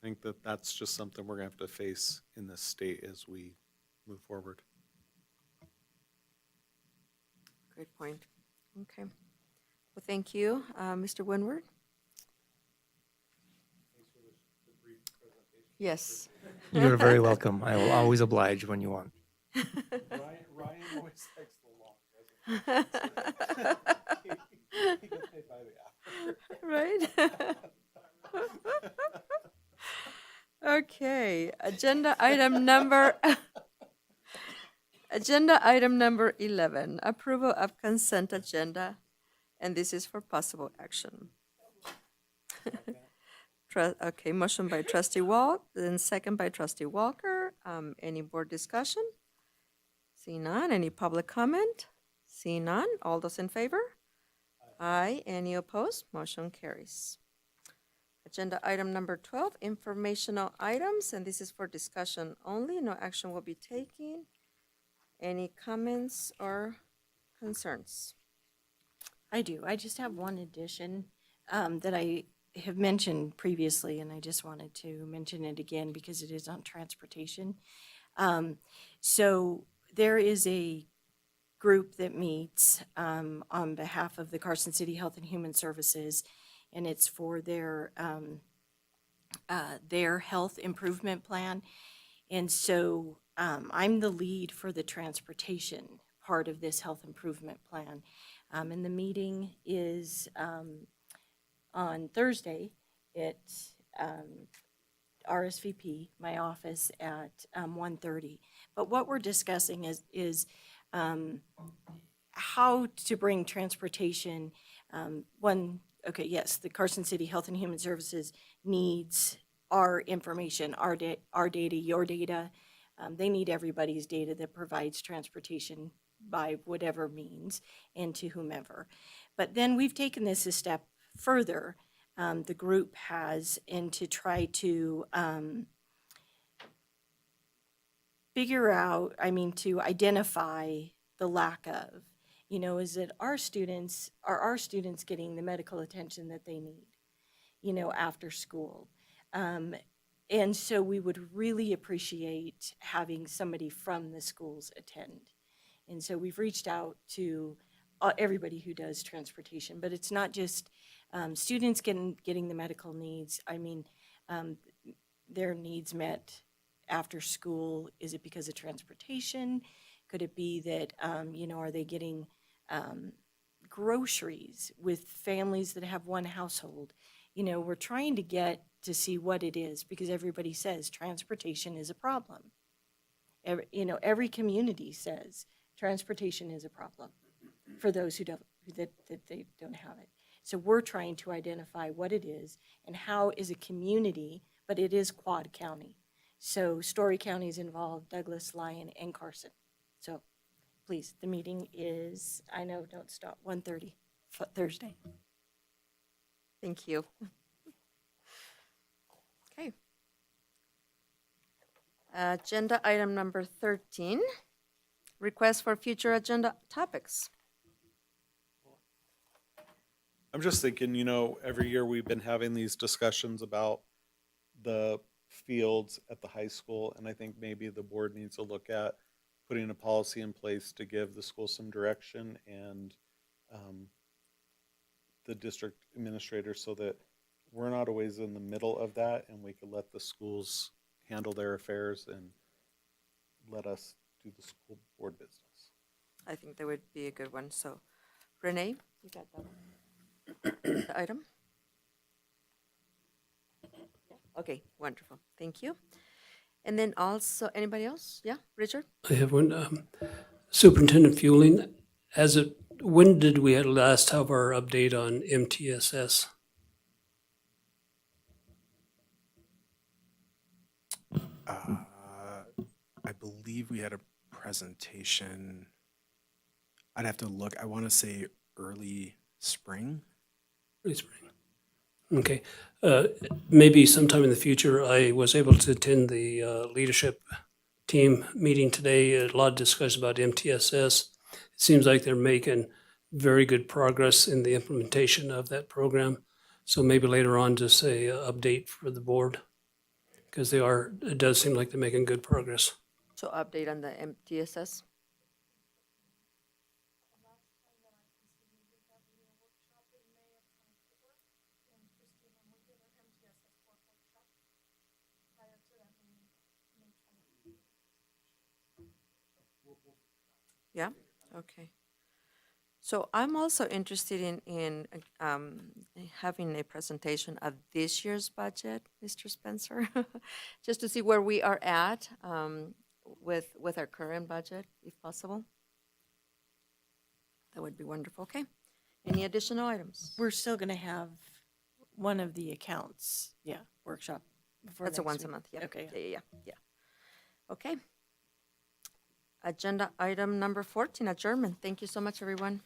I think that that's just something we're going to have to face in this state as we move forward. Great point. Okay. Well, thank you. Mr. Winward? Yes. You're very welcome. I will always oblige when you want. Ryan always takes the long, doesn't he? He gets paid by the hour. Right? Okay, agenda item number 11, approval of consent agenda, and this is for possible action. Okay, motion by Trustee Walt, then second by Trustee Walker. Any board discussion? See none. Any public comment? See none. All those in favor? Aye. Any opposed? Motion carries. Agenda item number 12, informational items, and this is for discussion only. No action will be taken. Any comments or concerns? I do. I just have one addition that I have mentioned previously, and I just wanted to mention it again because it is on transportation. So there is a group that meets on behalf of the Carson City Health and Human Services, and it's for their health improvement plan. And so I'm the lead for the transportation part of this health improvement plan. And the meeting is on Thursday at RSVP, my office, at 1:30. But what we're discussing is how to bring transportation. Yes, the Carson City Health and Human Services needs our information, our data, your data. They need everybody's data that provides transportation by whatever means and to whomever. But then we've taken this a step further, the group has, and to try to to identify the lack of, is that our students getting the medical attention that they need, after school? And so we would really appreciate having somebody from the schools attend. And so we've reached out to everybody who does transportation, but it's not just students getting the medical needs. I mean, their needs met after school. Is it because of transportation? Could it be that, are they getting groceries with families that have one household? We're trying to get to see what it is, because everybody says transportation is a problem. Every community says transportation is a problem for those who don't, that they don't have it. So we're trying to identify what it is and how is a community, but it is Quad County. So Story County is involved, Douglas, Lyon, and Carson. So please, the meeting is, I know, don't stop, 1:30 Thursday. Thank you. Okay. Agenda item number 13, request for future agenda topics. I'm just thinking, every year we've been having these discussions about the fields at the high school, and I think maybe the board needs to look at putting a policy in place to give the school some direction and the district administrator, so that we're not always in the middle of that, and we could let the schools handle their affairs and let us do the school board business. I think that would be a good one. So Renee, you got the item? Okay, wonderful. Thank you. And then also, anybody else? Yeah, Richard? I have one, superintendent fueling. When did we last have our update on MTSS? I believe we had a presentation. I'd have to look. I want to say early spring. Early spring. Okay. Maybe sometime in the future. I was able to attend the leadership team meeting today. A lot of discussion about MTSS. It seems like they're making very good progress in the implementation of that program. So maybe later on, just a update for the board, because it does seem like they're making good progress. So update on the MTSS. Yeah, okay. So I'm also interested in having a presentation of this year's budget, Mr. Spencer, just to see where we are at with our current budget, if possible. That would be wonderful. Okay. Any additional items? We're still going to have one of the accounts, workshop. Before That's a next once a week. month. Yeah. Okay. Yeah. Okay. Agenda item number 14, adjournment. Thank you so much, everyone.